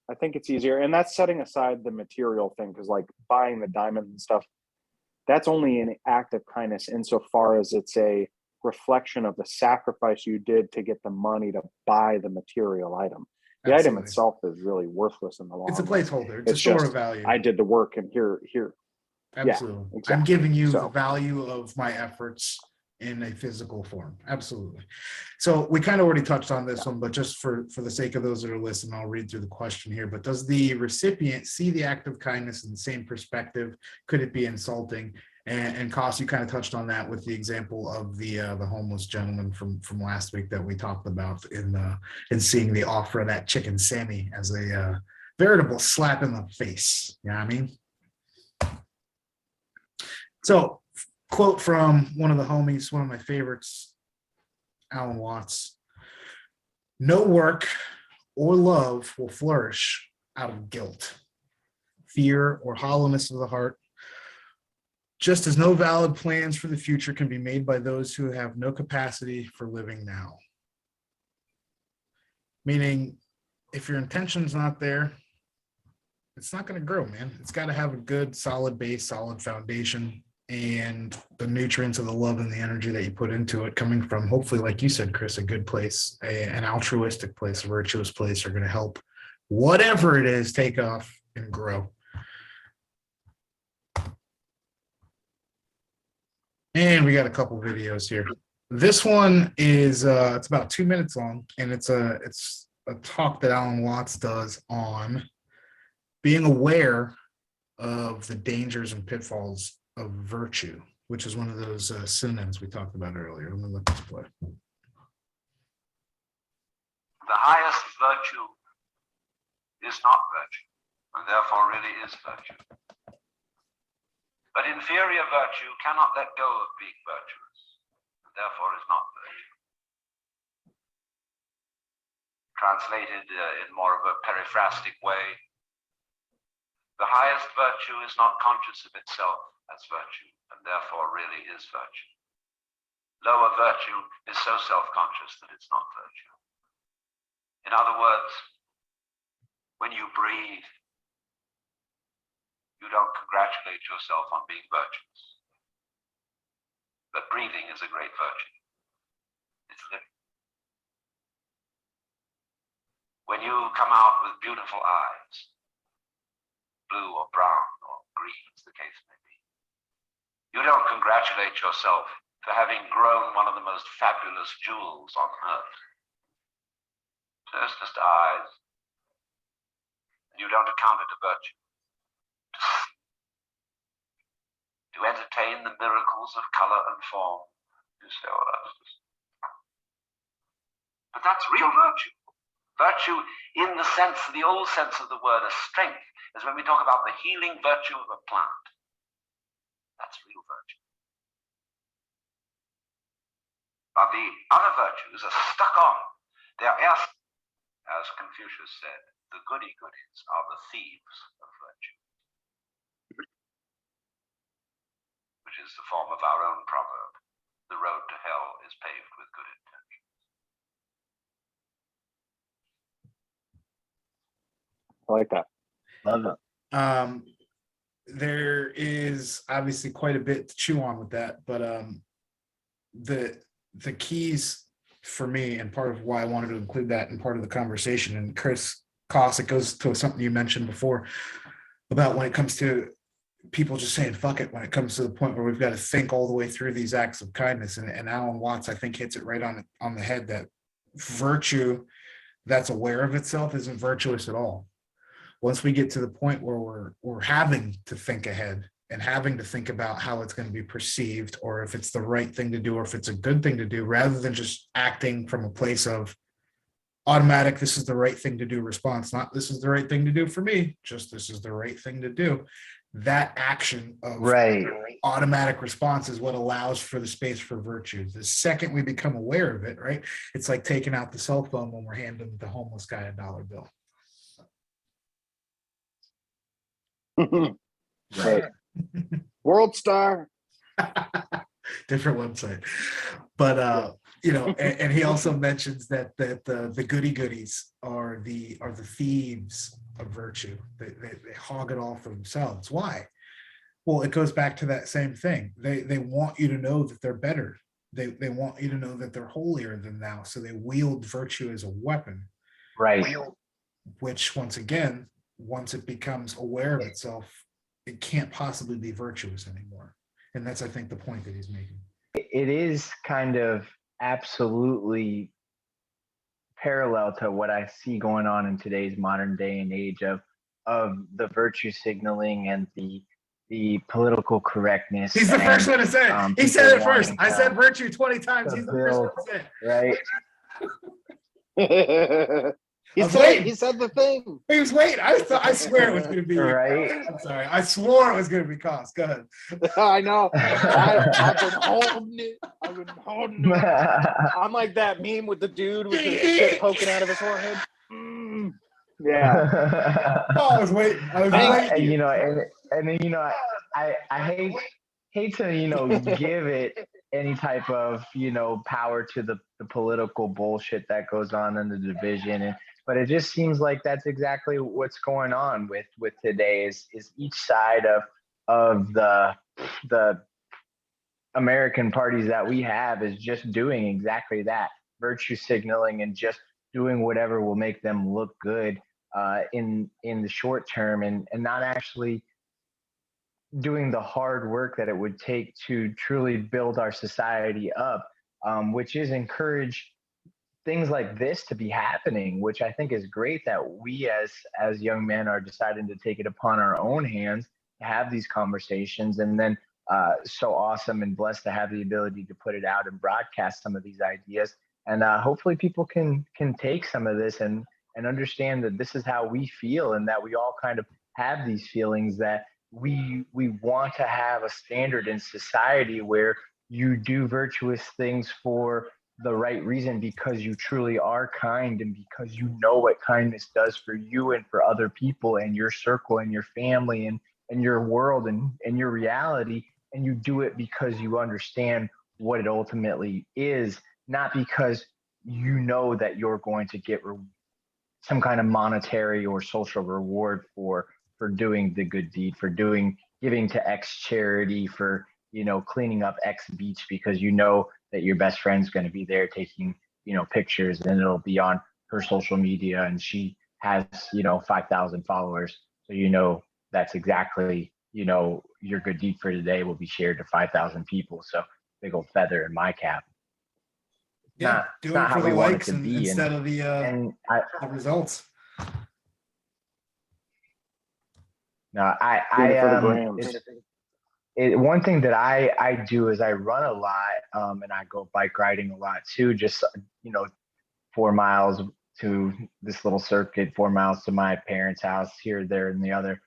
it's easier, and that's setting aside the material thing, because like buying the diamonds and stuff, that's only an act of kindness insofar as it's a reflection of the sacrifice you did to get the money to buy the material item. The item Absolutely. itself is really worthless in the long It's a run. placeholder. It's a It's store just, of value. I did the work, and here. Absolutely. exactly. I'm giving you the So- value of my efforts in a physical form. Absolutely. So we kind of already touched on this one, but just for the sake of those that are listening, I'll read through the question here. But does the recipient see the act of kindness in the same perspective? Could it be insulting? And Koss, you kind of touched on that with the example of the homeless gentleman from last week that we talked about in seeing the offer of that chicken Sammy as a veritable slap in the face. You know what I mean? So, quote from one of the homies, one of my favorites, Alan Watts: "No work or love will flourish out of guilt, fear, or hollowness of the heart, just as no valid plans for the future can be made by those who have no capacity for living now." Meaning, if your intention's not there, it's not going to grow, man. It's got to have a good, solid base, solid foundation, and the nutrients of the love and the energy that you put into it coming from, hopefully, like you said, Chris, a good place, an altruistic place, a virtuous place, are going to help whatever it is take off and grow. And we got a couple videos here. This one is it's about 2 minutes long, and it's a talk that Alan Watts does on being aware of the dangers and pitfalls of virtue. which is one of those synonyms we talked about earlier. Let me look this play. The highest virtue is not virtue, and therefore really is virtue. But inferior virtue cannot let go of being virtuous, and therefore is not virtue. Translated in more of a periphrastic way, the highest virtue is not conscious of itself as virtue, and therefore really is virtue. Lower virtue is so self-conscious that it's not virtue. In other words, when you breathe, you don't congratulate yourself on being virtuous. But breathing is a great virtue. It's living. When you come out with beautiful eyes, blue or brown or green, as the case may be, you don't congratulate yourself for having grown one of the most fabulous jewels on earth. There's just eyes. And you don't account it a virtue. To entertain the miracles of color and form, you say, oh, that's just... But that's real virtue. Virtue in the sense, the old sense of the word, as strength, is when we talk about the healing virtue of a plant. That's real virtue. But the other virtues are stuck on. They are, as Confucius said, the goody-goodies are the thieves of virtue, which is the form of our own proverb. The road to hell is paved with good intentions. I like that. Love it. There is obviously quite a bit to chew on with that, but the keys for me, and part of why I wanted to include that in part of the conversation, and Chris Koss, it goes to something you mentioned before about when it comes to people just saying fuck it, when it comes to the point where we've got to think all the way through these acts of kindness. And Alan Watts, I think, hits it right on the head, that virtue that's aware of itself isn't virtuous at all. Once we get to the point where we're having to think ahead and having to think about how it's going to be perceived, or if it's the right thing to do, or if it's a good thing to do, rather than just acting from a place of automatic, this is the right thing to do response, not this is the right thing to do for me, just this is the right thing to do. That action of automatic response is what allows for the space for virtue. The second we become aware of it, right? It's like taking out the cell phone when we're handing the homeless guy a dollar bill. Right. World Star. Different website. But and he also mentions that the goody goodies are the thieves of virtue. They hog it all for themselves. Why? Well, it goes back to that same thing. They want you to know that they're better. They want you to know that they're holier than thou. So they wield virtue as a weapon. Right. Which, once again, once it becomes aware of itself, it can't possibly be virtuous anymore. And that's, I think, the point that he's making. It is kind of absolutely parallel to what I see going on in today's modern day and age of the virtue signaling and the political correctness. He's the first one to say it. He said it first. I said virtue 20 times. He's the first one to say it. Right. He said the thing. He was waiting. I swear it was going to be. Right. I'm sorry. I swore it was going to be Koss. Go ahead. I know. I've been holding it. I'm like that meme with the dude with the shit poking out of his forehead. Yeah. Oh, I was waiting. And I hate to give it any type of power to the political bullshit that goes on in the division, but it just seems like that's exactly what's going on with today is each side of the American parties that we have is just doing exactly that, virtue signaling and just doing whatever will make them look good in the short term, and not actually doing the hard work that it would take to truly build our society up, which is encourage things like this to be happening, which I think is great that we as young men are deciding to take it upon our own hands to have these conversations, and then so awesome and blessed to have the ability to put it out and broadcast some of these ideas. And hopefully people can take some of this and understand that this is how we feel, and that we all kind of have these feelings, that we want to have a standard in society where you do virtuous things for the right reason, because you truly are kind, and because you know what kindness does for you and for other people and your circle and your family and your world and your reality. And you do it because you understand what it ultimately is, not because you know that you're going to get some kind of monetary or social reward for doing the good deed, for giving to X charity, for cleaning up X beach, because you know that your best friend's going to be there taking pictures, and it'll be on her social media, and she has 5,000 followers, so that's exactly your good deed for today will be shared to 5,000 people. So big old feather in my cap. Yeah, It's doing not it how for we the want it likes to be, instead of the results. No, Doing it for the it's, grams. one thing that I do is I run a lot, and I go bike riding a lot too. Just 4 miles to this little circuit, 4 miles to my parents' house, here, there, and the other.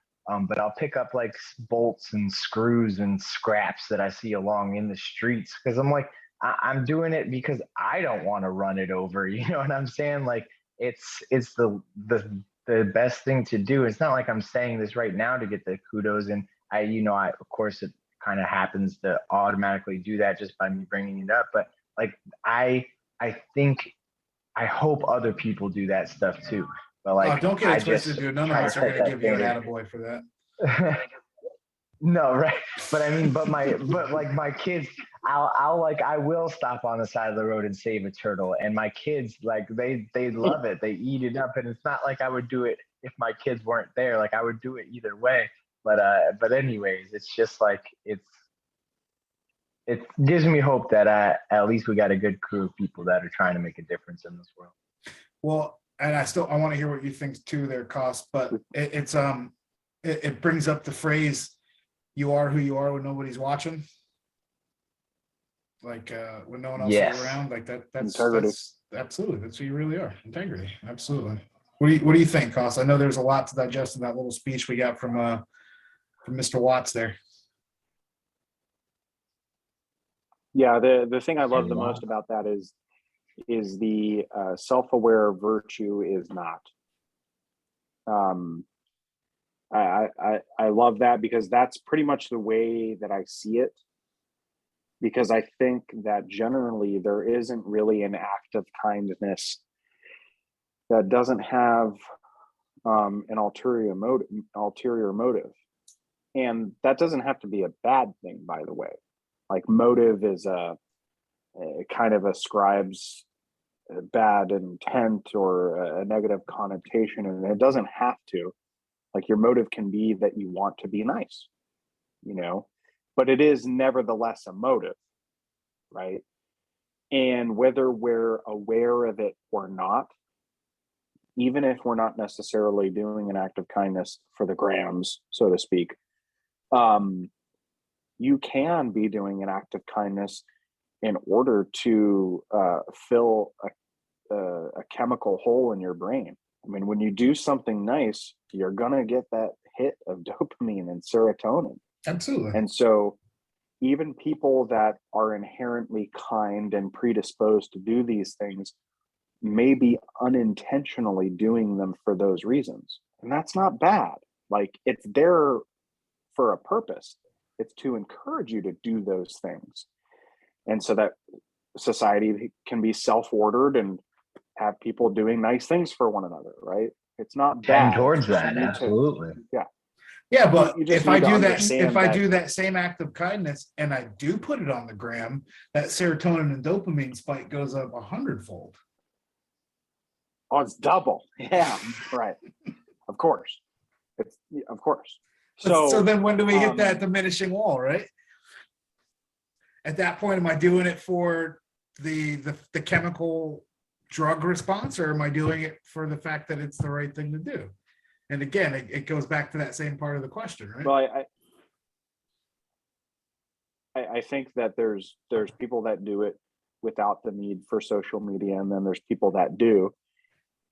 But I'll pick up like bolts and screws and scraps that I see along in the streets, because I'm like, I'm doing it because I don't want to run it over. You know what I'm saying? Like it's the best thing to do. It's not like I'm saying this right now to get the kudos, and I of course it kind of happens to automatically do that just by me bringing it up. But like I think, I hope other people do that stuff too. But like, don't get I it twisted, just dude. None of try us to are set going to that give you an standard. attaboy for that. No, right. But I mean, but like my kids, I will stop on the side of the road and save a turtle. And my kids, like they love it. They eat it up. And it's not like I would do it if my kids weren't there. Like I would do it either way. But anyways, it's just like, it gives me hope that at least we got a good crew of people that are trying to make a difference in this world. Well, and I want to hear what you think too there, Cost, but it brings up the phrase, you are who you are when nobody's watching. Like when no one else Yes. is around, like that's Integrity. that's absolutely, that's who you really are. Integrity. Absolutely. What do you think, Cost? I know there's a lot to digest in that little speech we got from Mr. Watts there. Yeah, the thing I love the most about that is the self-aware virtue is not. I love that, because that's pretty much the way that I see it. Because I think that generally there isn't really an act of kindness that doesn't have an ulterior motive, and that doesn't have to be a bad thing, by the way. Like motive is it kind of ascribes a bad intent or a negative connotation, and it doesn't have to. Like your motive can be that you want to be nice, but it is nevertheless a motive, right? And whether we're aware of it or not, even if we're not necessarily doing an act of kindness for the grams, so to speak, you can be doing an act of kindness in order to fill a chemical hole in your brain. I mean, when you do something nice, you're gonna get that hit of dopamine and serotonin. Absolutely. And so even people that are inherently kind and predisposed to do these things may be unintentionally doing them for those reasons. And that's not bad. Like, it's there for a purpose. It's to encourage you to do those things. And so that society can be self-ordered and have people doing nice things for one another, right? It's not bad. Tend towards that, You need absolutely. Yeah, but You just if I need to do that, understand if I that- do that same act of kindness and I do put it on the gram, that serotonin and dopamine spike goes up 100-fold. Oh, it's double. Yeah, right. Of course. Of course. So then when do we hit that diminishing wall, right? At that point, am I doing it for the chemical drug response, or am I doing it for the fact that it's the right thing to do? And again, it goes back to that same part of the question, right? Well, I think that there's people that do it without the need for social media, and then there's people that do,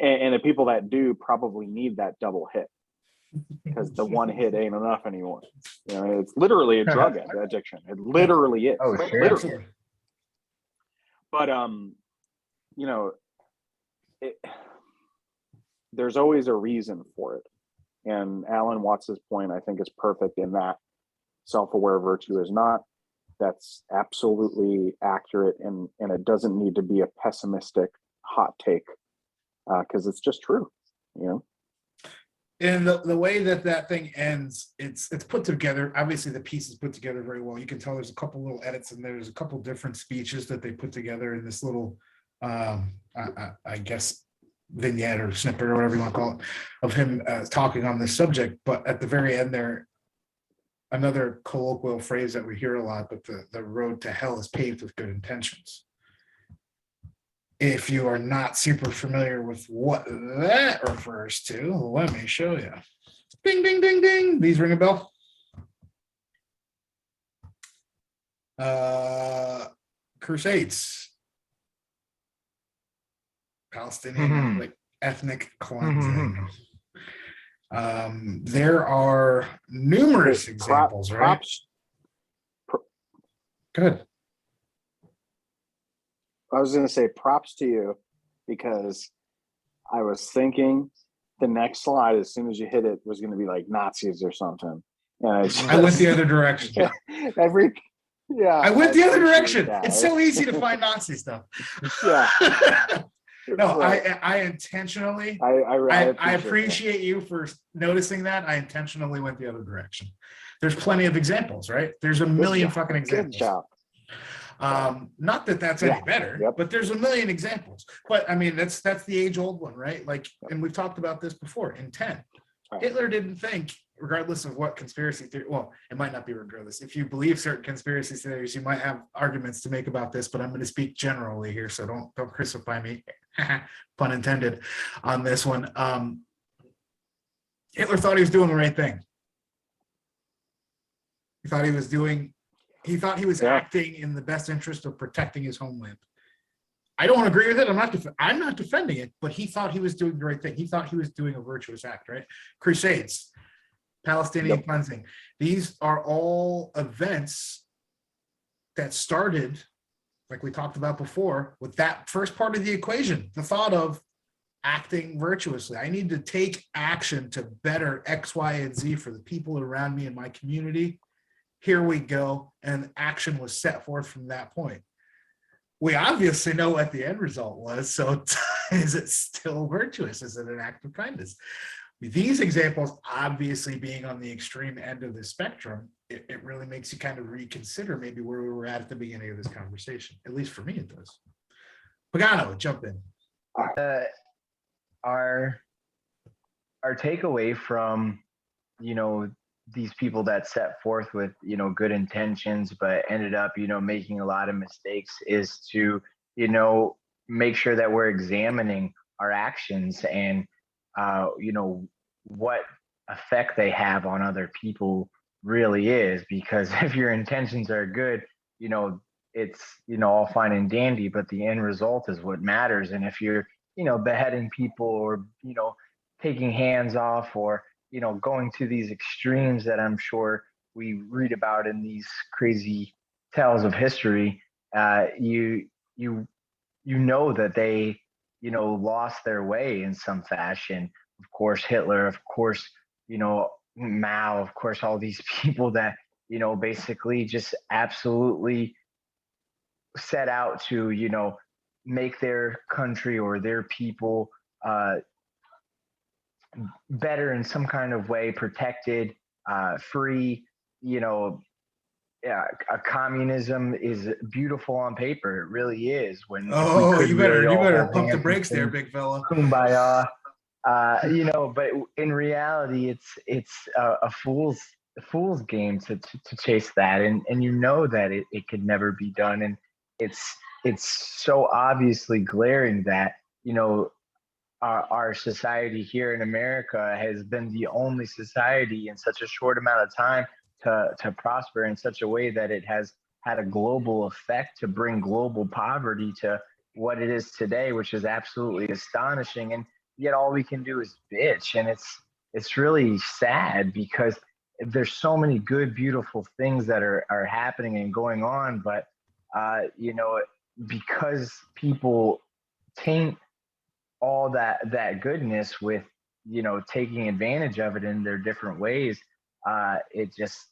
and the people that do probably need that double hit, because the one hit ain't enough anymore. You know, it's literally a drug addiction. It literally is. Oh, sure. Literally. But you know, there's always a reason for it. And Alan Watts's point, I think, is perfect in that self-aware virtue is not. That's absolutely accurate, and it doesn't need to be a pessimistic hot take, because it's just true, you know. And the way that thing ends, it's put together. Obviously, the piece is put together very well. You can tell there's a couple little edits, and there's a couple different speeches that they put together in this little, I guess, vignette or snippet or whatever you want to call it, of him talking on this subject. But at the very end there, another colloquial phrase that we hear a lot, but the road to hell is paved with good intentions. If you are not super familiar with what that refers to, let me show you. Ding, ding, ding, ding. These ring a bell? Crusades. Palestinian like ethnic cleansing. There are numerous examples, right? Good. I was going to say props to you, because I was thinking the next slide, as soon as you hit it, was going to be like Nazis or something. And I went the other direction. I went the other direction. It's so easy to find Nazi stuff. Yeah. No, Right. I intentionally. I appreciate you for noticing that. I intentionally went the other direction. There's plenty of examples, right? There's a million fucking examples. Good job. Not that that's any better, but there's a million examples. But I mean, that's the age-old one, right? Like, and we've talked about this before. Intent. Right. Hitler didn't think, regardless of what conspiracy theory. Well, it might not be regardless. If you believe certain conspiracy theories, you might have arguments to make about this. But I'm going to speak generally here, so don't crucify me, pun intended, on this one. Hitler thought he was doing the right thing. He thought he was acting in the best interest of protecting his homeland. I don't agree with it. I'm not defending it, but he thought he was doing the right thing. He thought he was doing a virtuous act, right? Crusades, Palestinian cleansing. These are all events that started, like we talked about before, with that first part of the equation, the thought of acting virtuously. I need to take action to better X, Y, and Z for the people around me in my community. Here we go. And action was set forth from that point. We obviously know what the end result was. So is it still virtuous? Is it an act of kindness? These examples, obviously being on the extreme end of the spectrum, it really makes you kind of reconsider maybe where we were at the beginning of this conversation. At least for me, it does. Pagano, jump in. Our takeaway from, these people that set forth with, good intentions, but ended up, making a lot of mistakes is to, make sure that we're examining our actions and, what effect they have on other people really is. Because if your intentions are good, it's, all fine and dandy, but the end result is what matters. And if you're, beheading people or, taking hands off or, going to these extremes that I'm sure we read about in these crazy tales of history, you know that they, lost their way in some fashion. Of course, Hitler, of course, Mao, of course, all these people that, basically just absolutely set out to, make their country or their people better in some kind of way, protected, free. Communism is beautiful on paper. It really is. When you better pump the brakes there, big fella. Kumbaya. But in reality, it's a fool's game to chase that, and that it could never be done. And it's so obviously glaring that our society here in America has been the only society in such a short amount of time to prosper in such a way that it has had a global effect to bring global poverty to what it is today, which is absolutely astonishing. And yet all we can do is bitch. And it's really sad because there's so many good, beautiful things that are happening and going on. But, you know, because people taint all that goodness with, you know, taking advantage of it in their different ways, it just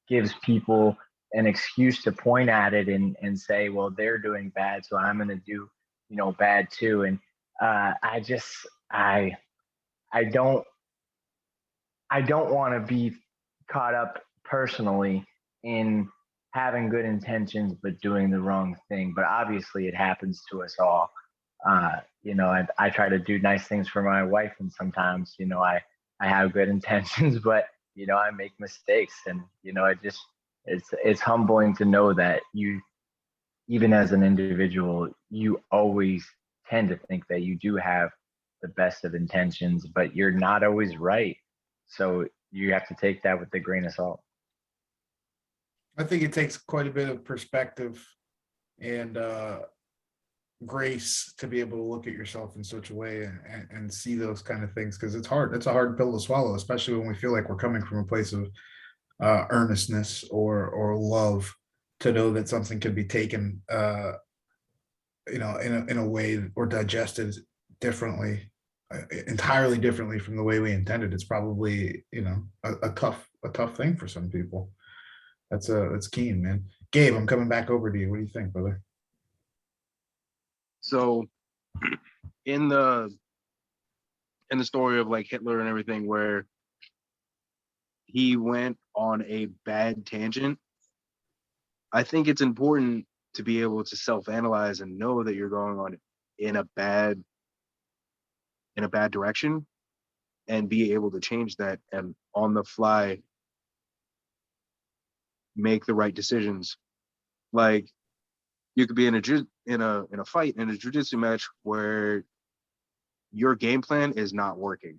gives people an excuse to point at it and say, well, they're doing bad, so I'm going to do, you know, bad too. And I don't want to be caught up personally in having good intentions but doing the wrong thing. But obviously, it happens to us all. You know, I try to do nice things for my wife, and sometimes, you know, I have good intentions, but, you know, I make mistakes. And, you know, it's humbling to know that you, even as an individual, you always tend to think that you do have the best of intentions, but you're not always right. So you have to take that with a grain of salt. I think it takes quite a bit of perspective and grace to be able to look at yourself in such a way and see those kind of things, because it's hard. It's a hard pill to swallow, especially when we feel like we're coming from a place of earnestness or love, to know that something could be taken you know, in a way or digested differently, entirely differently from the way we intended. It's probably, you know, a tough thing for some people. That's keen, man. Gabe, I'm coming back over to you. What do you think, brother? So in the story of like Hitler and everything, where he went on a bad tangent, I think it's important to be able to self-analyze and know that you're going on in a bad direction, and be able to change that, and on the fly make the right decisions. Like, you could be in a fight in a jiu-jitsu match where your game plan is not working.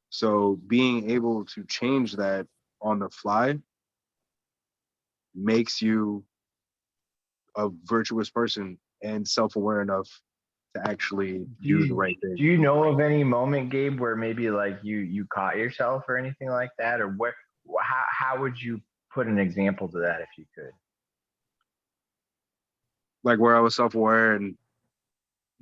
So being able to change that on the fly makes you a virtuous person and self-aware enough to actually do the right thing. Do you know of any moment, Gabe, where maybe like you caught yourself or anything like that? Or how would you put an example to that if you could? Like where I was self-aware and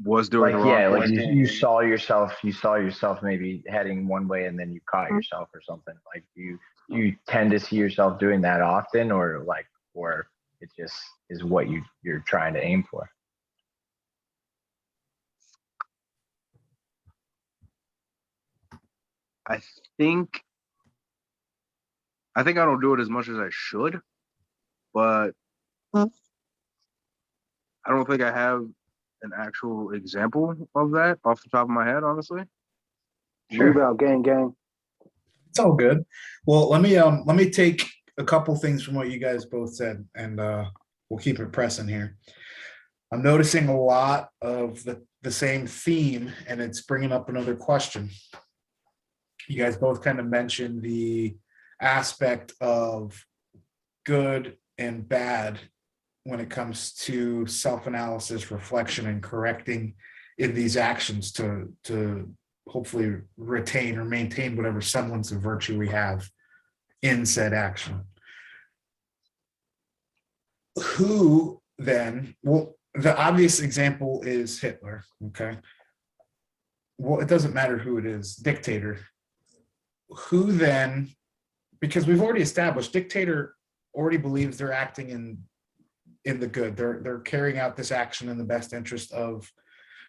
was doing like, the wrong yeah, thing. like you saw yourself maybe heading one way and then you caught yourself or something. Like, do you tend to see yourself doing that often, or it just is what you're trying to aim for? I think I don't do it as much as I should, but I don't think I have an actual example of that off the top of my head, honestly. Sure. Move out, gang. It's all good. Well, let me take a couple things from what you guys both said, and we'll keep it pressing here. I'm noticing a lot of the same theme, and it's bringing up another question. You guys both kind of mentioned the aspect of good and bad when it comes to self-analysis, reflection, and correcting in these actions to hopefully retain or maintain whatever semblance of virtue we have in said action. Who then, well, the obvious example is Hitler, okay? Well, it doesn't matter who it is, dictator. Who then, because we've already established dictator already believes they're acting in the good. They're carrying out this action in the best interest of,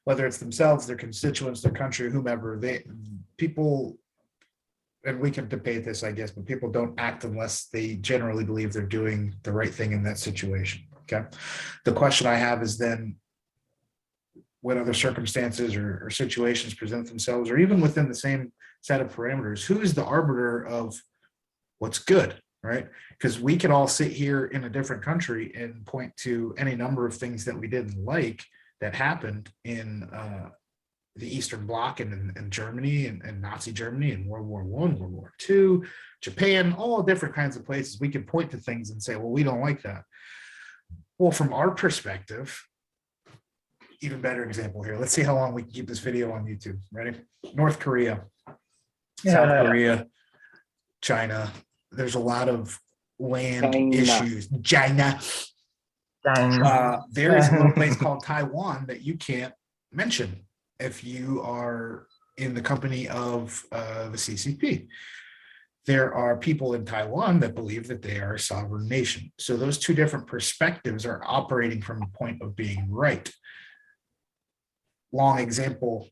whether it's themselves, their constituents, their country, whomever. People, and we can debate this, I guess, but people don't act unless they generally believe they're doing the right thing in that situation. Okay. The question I have is then, when other circumstances or situations present themselves, or even within the same set of parameters, who is the arbiter of what's good, right? Because we can all sit here in a different country and point to any number of things that we didn't like that happened in the Eastern Bloc and Germany and Nazi Germany and World War I, World War II, Japan, all different kinds of places. We can point to things and say, well, we don't like that. Well, from our perspective, even better example here. Let's see how long we can keep this video on YouTube. Ready? North Korea, South Korea, China. There's a lot of land issues. China. There is a little place called Taiwan that you can't mention if you are in the company of the CCP. There are people in Taiwan that believe that they are a sovereign nation. So those two different perspectives are operating from a point of being right. Long example,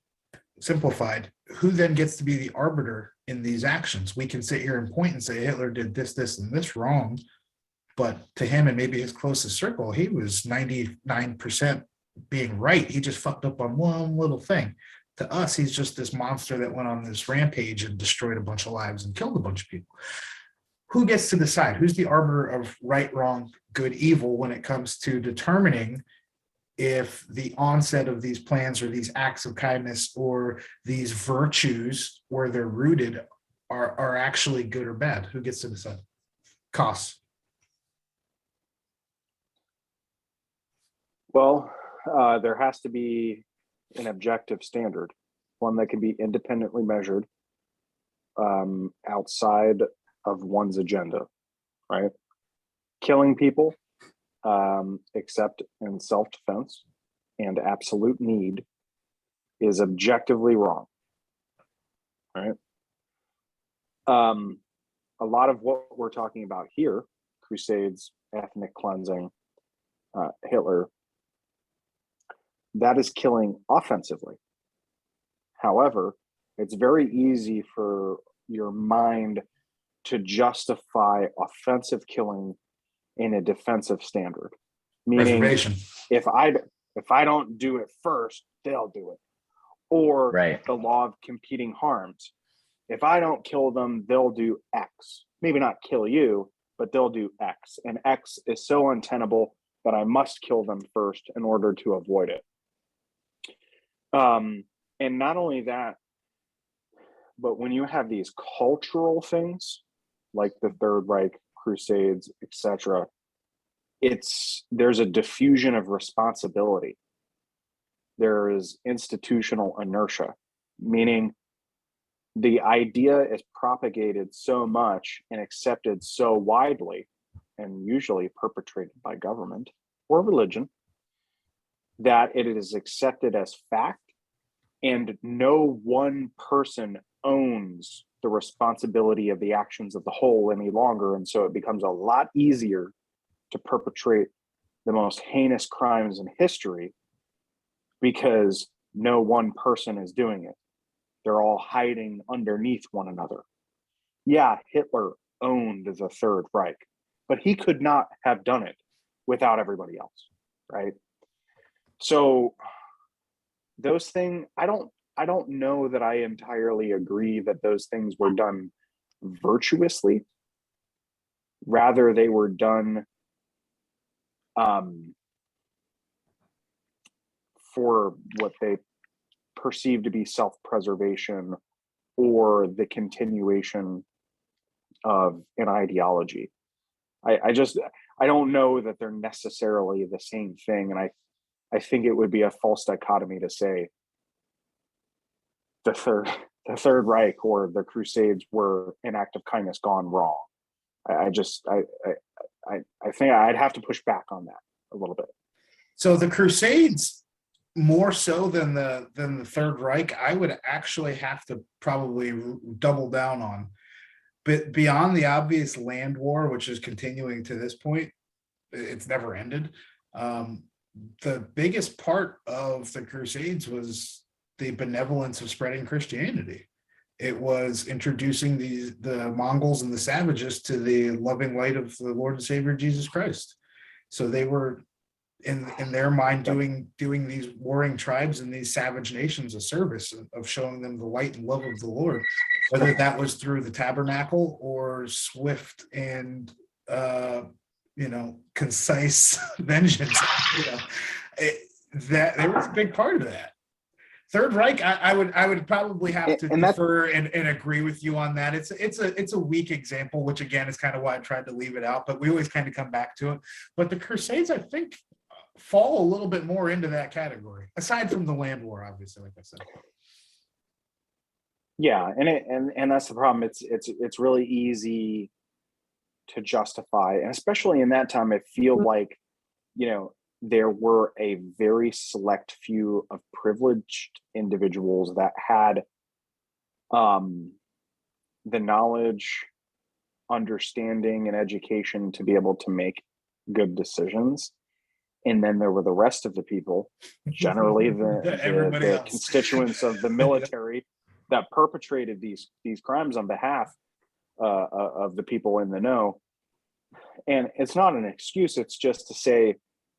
simplified. Who then gets to be the arbiter in these actions? We can sit here and point and say Hitler did this, this, and this wrong. But to him and maybe his closest circle, he was 99% being right. He just fucked up on one little thing. To us, he's just this monster that went on this rampage and destroyed a bunch of lives and killed a bunch of people. Who gets to decide? Who's the arbiter of right, wrong, good, evil when it comes to determining if the onset of these plans or these acts of kindness or these virtues where they're rooted are actually good or bad? Who gets to decide? Costs. Well, there has to be an objective standard, one that can be independently measured outside of one's agenda, right? Killing people, except in self-defense and absolute need, is objectively wrong, right? A lot of what we're talking about here, Crusades, ethnic cleansing, Hitler, that is killing offensively. However, it's very easy for your mind to justify offensive killing in a defensive standard. Meaning, if I don't do it first, they'll do it. Or the law of competing harms. If I don't kill them, they'll do X. Maybe not kill you, but they'll do X. And X is so untenable that I must kill them first in order to avoid it. And not only that, but when you have these cultural things like the Third Reich, Crusades, etc., there's a diffusion of responsibility. There is institutional inertia, meaning the idea is propagated so much and accepted so widely, and usually perpetrated by government or religion, that it is accepted as fact, and no one person owns the responsibility of the actions of the whole any longer. And so it becomes a lot easier to perpetrate the most heinous crimes in history because no one person is doing it. They're all hiding underneath one another. Yeah, Hitler owned the Third Reich, but he could not have done it without everybody else, right? So those things, I don't know that I entirely agree that those things were done virtuously. Rather, they were done for what they perceive to be self-preservation or the continuation of an ideology. I don't know that they're necessarily the same thing. And I think it would be a false dichotomy to say the Third Reich or the Crusades were an act of kindness gone wrong. I think I'd have to push back on that a little bit. So the Crusades, more so than the Third Reich, I would actually have to probably double down on. But beyond the obvious land war, which is continuing to this point, it's never ended. The biggest part of the Crusades was the benevolence of spreading Christianity. It was introducing the Mongols and the savages to the loving light of the Lord and Savior Jesus Christ. So they were in their mind doing these warring tribes and these savage nations a service of showing them the light and love of the Lord, whether that was through the tabernacle or swift and concise vengeance. That there was a big part of that. Third Reich, I would probably have to And that- defer and agree with you on that. It's a weak example, which again is kind of why I tried to leave it out, but we always kind of come back to it. But the Crusades, I think, fall a little bit more into that category, aside from the land war, obviously, like I said. Yeah, and that's the problem. It's really easy to justify, and especially in that time, I feel like, there were a very select few of privileged individuals that had the knowledge, understanding, and education to be able to make good decisions. And then there were the rest of the people, generally the constituents of the military that perpetrated these crimes on behalf of the people in the know. And it's not an excuse. It's just to say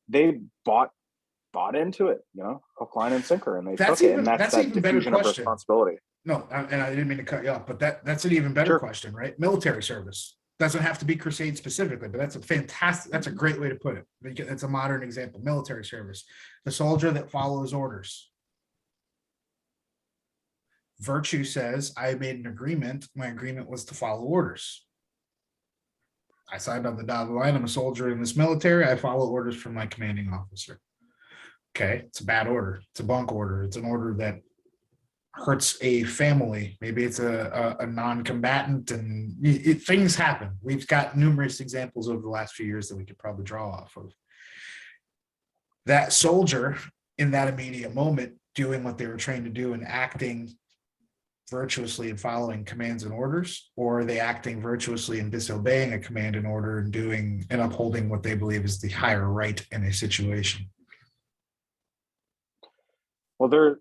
they bought into it, hook, line, and sinker, and they took it. And that's that diffusion of responsibility. No, and I didn't mean to cut you off, but that's an even better question, right? Military service doesn't have to be Crusade specifically, but that's a great way to put it. It's a modern example. Military service, the soldier that follows orders. Virtue says, I made an agreement. My agreement was to follow orders. I signed on the dotted line. I'm a soldier in this military. I follow orders from my commanding officer. Okay, it's a bad order. It's a bunk order. It's an order that hurts a family. Maybe it's a non-combatant, and things happen. We've got numerous examples over the last few years that we could probably draw off of. That soldier in that immediate moment doing what they were trained to do and acting virtuously and following commands and orders, or are they acting virtuously and disobeying a command and order and doing and upholding what they believe is the higher right in a situation? Well,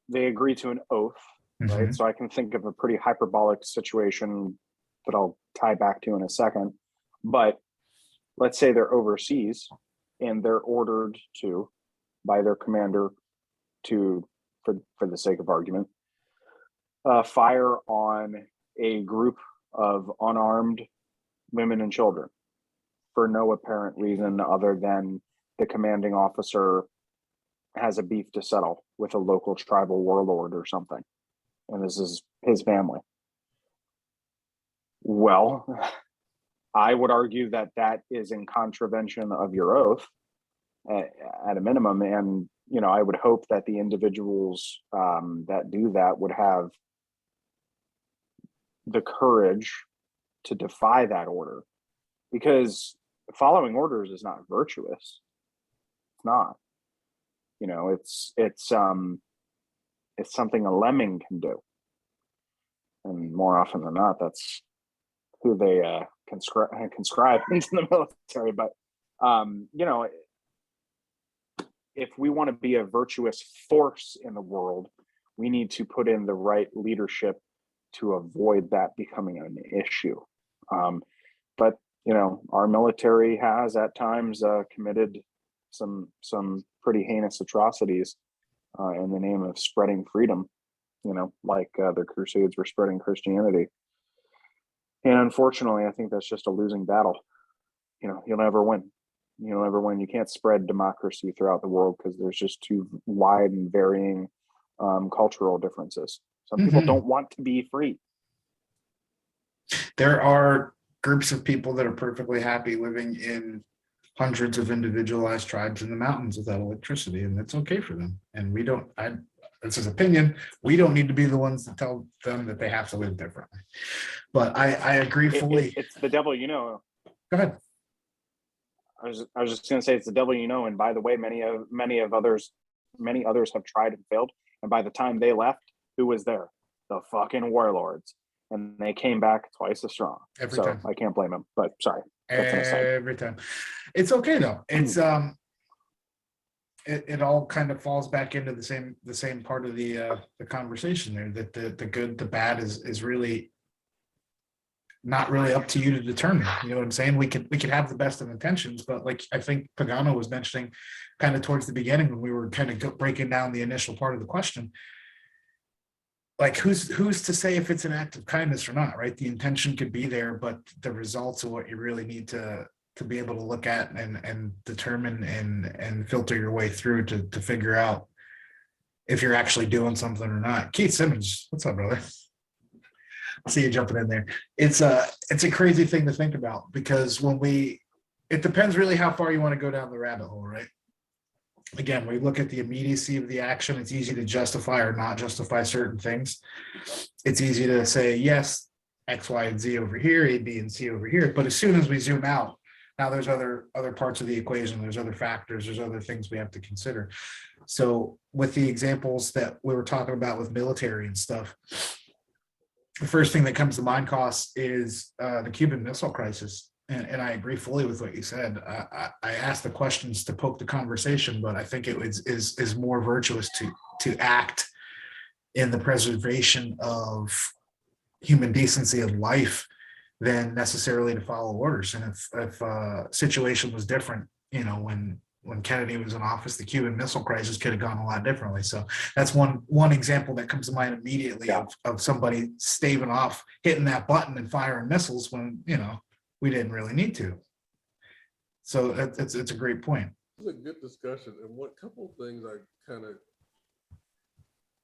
they agree to an oath, right? So I can think of a pretty hyperbolic situation that I'll tie back to in a second. But let's say they're overseas and they're ordered to, by their commander, to, for the sake of argument, fire on a group of unarmed women and children for no apparent reason other than the commanding officer has a beef to settle with a local tribal warlord or something, and this is his family. Well, I would argue that is in contravention of your oath at a minimum, and I would hope that the individuals that do that would have the courage to defy that order, because following orders is not virtuous. It's not. It's something a lemming can do, and more often than not, that's who they conscribe into the military. But if we want to be a virtuous force in the world, we need to put in the right leadership to avoid that becoming an issue. But our military has at times committed some pretty heinous atrocities in the name of spreading freedom, like the Crusades were spreading Christianity. And unfortunately, I think that's just a losing battle. You'll never win. You can't spread democracy throughout the world because there's just too wide and varying cultural differences. Some people don't want to be free. There are groups of people that are perfectly happy living in hundreds of individualized tribes in the mountains without electricity, and that's okay for them. And we don't, that's his opinion. We don't need to be the ones to tell them that they have to live differently. But I agree fully. It's the devil, Go ahead. I was just going to say it's the devil, and by the way, many others have tried and failed. And by the time they left, who was there? The fucking warlords. And they came back twice as strong. Every time. I can't blame them, but sorry. Every time. It's okay though. It's it all kind of falls back into the same part of the conversation there, that the good, the bad is really not really up to you to determine. You know what I'm saying? We could have the best of intentions, but like I think Pagano was mentioning kind of towards the beginning when we were kind of breaking down the initial part of the question, like who's to say if it's an act of kindness or not, right? The intention could be there, but the results are what you really need to be able to look at and determine and filter your way through to figure out if you're actually doing something or not. Keith Simmons, what's up, brother? See you jumping in there. It's a crazy thing to think about, because it depends really how far you want to go down the rabbit hole, right? Again, we look at the immediacy of the action. It's easy to justify or not justify certain things. It's easy to say, yes, X, Y, and Z over here, A, B, and C over here. But as soon as we zoom out, now there's other parts of the equation. There's other factors. There's other things we have to consider. So with the examples that we were talking about with military and stuff, the first thing that comes to mind, Cost, is the Cuban Missile Crisis. And I agree fully with what you said. I asked the questions to poke the conversation, but I think it is more virtuous to act in the preservation of human decency of life than necessarily to follow orders. And if situation was different, you know, when Kennedy was in office, the Cuban Missile Crisis could have gone a lot differently. So that's one example that comes to mind immediately of somebody staving off hitting that button and firing missiles when, you know, we didn't really need to. So it's a great point. It was a good discussion, and what couple of things I kind of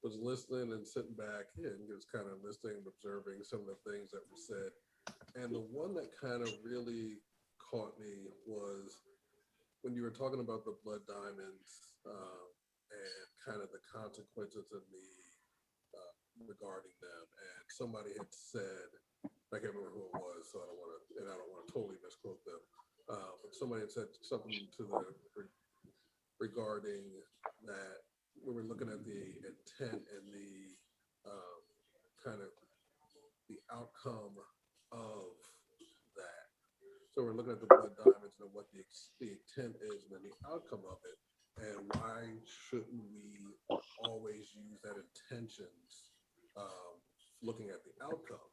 was listening and sitting back and just kind of listening and observing some of the things that were said. And the one that kind of really caught me was when you were talking about the blood diamonds and kind of the consequences of me regarding them. And somebody had said, I can't remember who it was, so I don't want to totally misquote them. But somebody had said something to regarding that when we're looking at the intent and the kind of the outcome of that. So we're looking at the blood diamonds and what the intent is and then the outcome of it. And why shouldn't we always use that intentions looking at the outcome?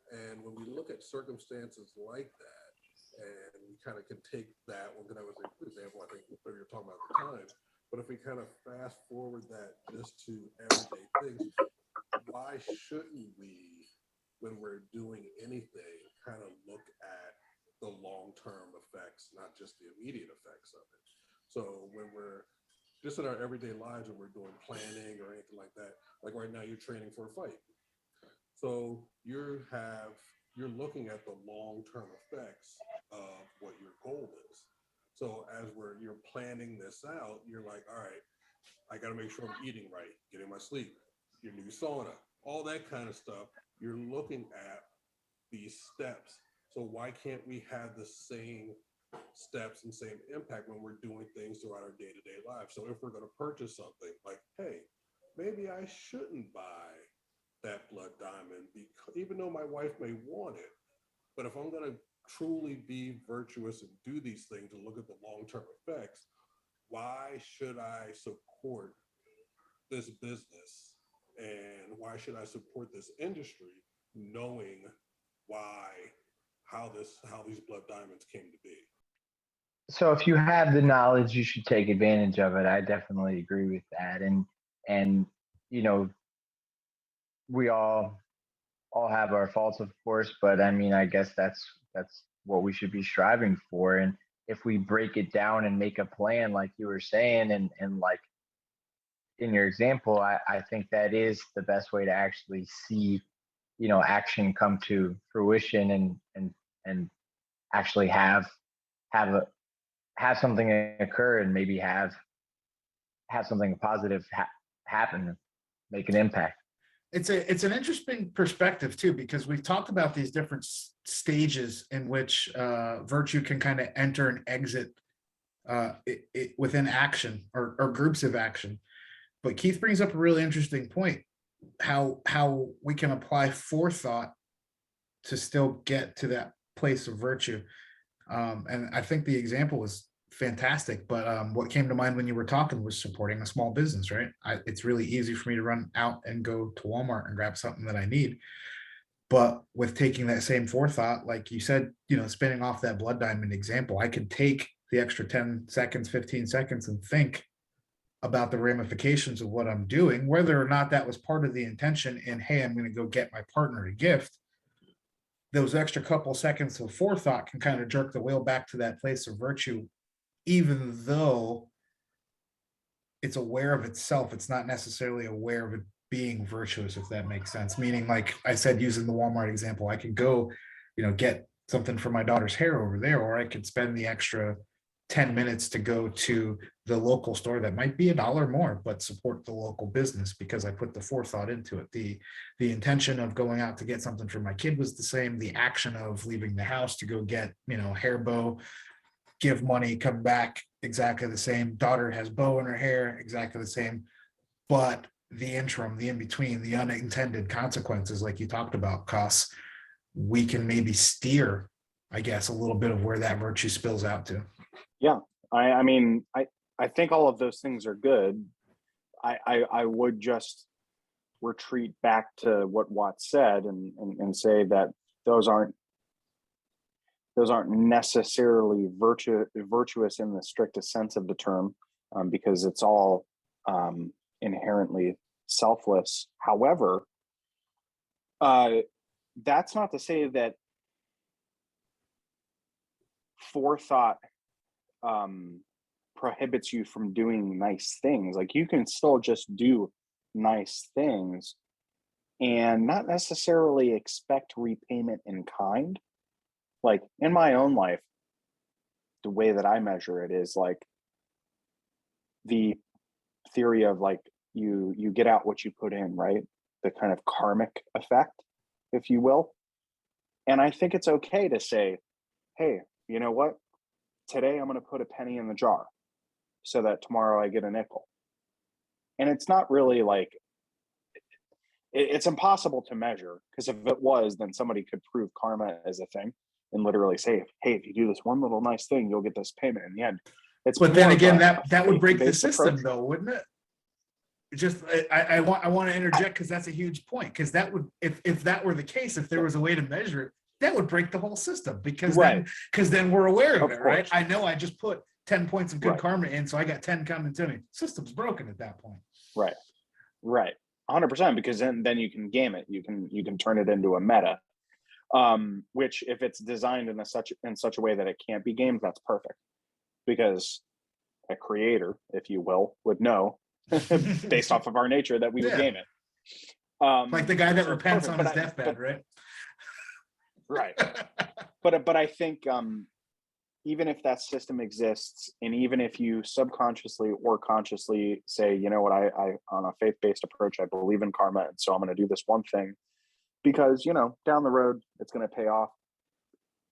And when we look at circumstances like that, and we kind of can take that one, because that was an example, I think, what you were talking about at the time. But if we kind of fast forward that just to everyday things, why shouldn't we, when we're doing anything, kind of look at the long-term effects, not just the immediate effects of it? So when we're just in our everyday lives, when we're doing planning or anything like that, like right now you're training for a fight. So you're looking at the long-term effects of what your goal is. So as you're planning this out, you're like, all right, I got to make sure I'm eating right, getting my sleep, your new sauna, all that kind of stuff. You're looking at these steps. So why can't we have the same steps and same impact when we're doing things throughout our day-to-day life? So if we're going to purchase something, like, hey, maybe I shouldn't buy that blood diamond, because even though my wife may want it, but if I'm going to truly be virtuous and do these things and look at the long-term effects, why should I support this business and why should I support this industry, knowing how these blood diamonds came to be? So if you have the knowledge, you should take advantage of it. I definitely agree with that. And you know, we all have our faults, of course, but I mean, I guess that's what we should be striving for. And if we break it down and make a plan, like you were saying, and like in your example, I think that is the best way to actually see, you know, action come to fruition and actually have something occur and maybe have something positive happen, make an impact. It's an interesting perspective too, because we've talked about these different stages in which virtue can kind of enter and exit within action or groups of action. But Keith brings up a really interesting point, how we can apply forethought to still get to that place of virtue. And I think the example was fantastic, but what came to mind when you were talking was supporting a small business, right? It's really easy for me to run out and go to Walmart and grab something that I need. But with taking that same forethought, like you said, you know, spinning off that blood diamond example, I could take the extra 10 seconds, 15 seconds and think about the ramifications of what I'm doing, whether or not that was part of the intention in, hey, I'm going to go get my partner a gift. Those extra couple seconds of forethought can kind of jerk the wheel back to that place of virtue, even though it's aware of itself. It's not necessarily aware of it being virtuous, if that makes sense. Meaning, like I said, using the Walmart example, I could go, get something for my daughter's hair over there, or I could spend the extra 10 minutes to go to the local store that might be $1 more, but support the local business because I put the forethought into it. The intention of going out to get something for my kid was the same. The action of leaving the house to go get, hair bow, give money, come back, exactly the same. Daughter has bow in her hair, exactly the same. But the interim, the in between, the unintended consequences, like you talked about, costs, we can maybe steer, I guess, a little bit of where that virtue spills out to. Yeah, I mean, I think all of those things are good. I would just retreat back to what Watt said and say that those aren't necessarily virtuous in the strictest sense of the term, because it's all inherently selfless. However, that's not to say that forethought prohibits you from doing nice things. Like, you can still just do nice things and not necessarily expect repayment in kind. Like, in my own life, the way that I measure it is like the theory of, like, you get out what you put in, right? The kind of karmic effect, if you will. And I think it's okay to say, hey, you know what? Today I'm going to put a penny in the jar so that tomorrow I get a nickel. And it's not really like, it's impossible to measure, because if it was, then somebody could prove karma as a thing and literally say, hey, if you do this one little nice thing, you'll get this payment in the end. But then again, that would break the system, though, wouldn't it? Just I want to interject, because that's a huge point, because that would, if that were the case, if there was a way to measure it, that would break the whole system, because then we're aware of it, right? I know I just put 10 points of good karma in, so I got 10 coming to me. System's broken at that point. Right 100%, because then you can game it, you can turn it into a meta, which, if it's designed in such a way that it can't be gamed, that's perfect, because a creator, if you will, would know based off of our nature that we would game it. Like the guy that repents on his deathbed, right? Right. But I think even if that system exists, and even if you subconsciously or consciously say, you know what, I on a faith-based approach, I believe in karma, and so I'm going to do this one thing because, down the road it's going to pay off.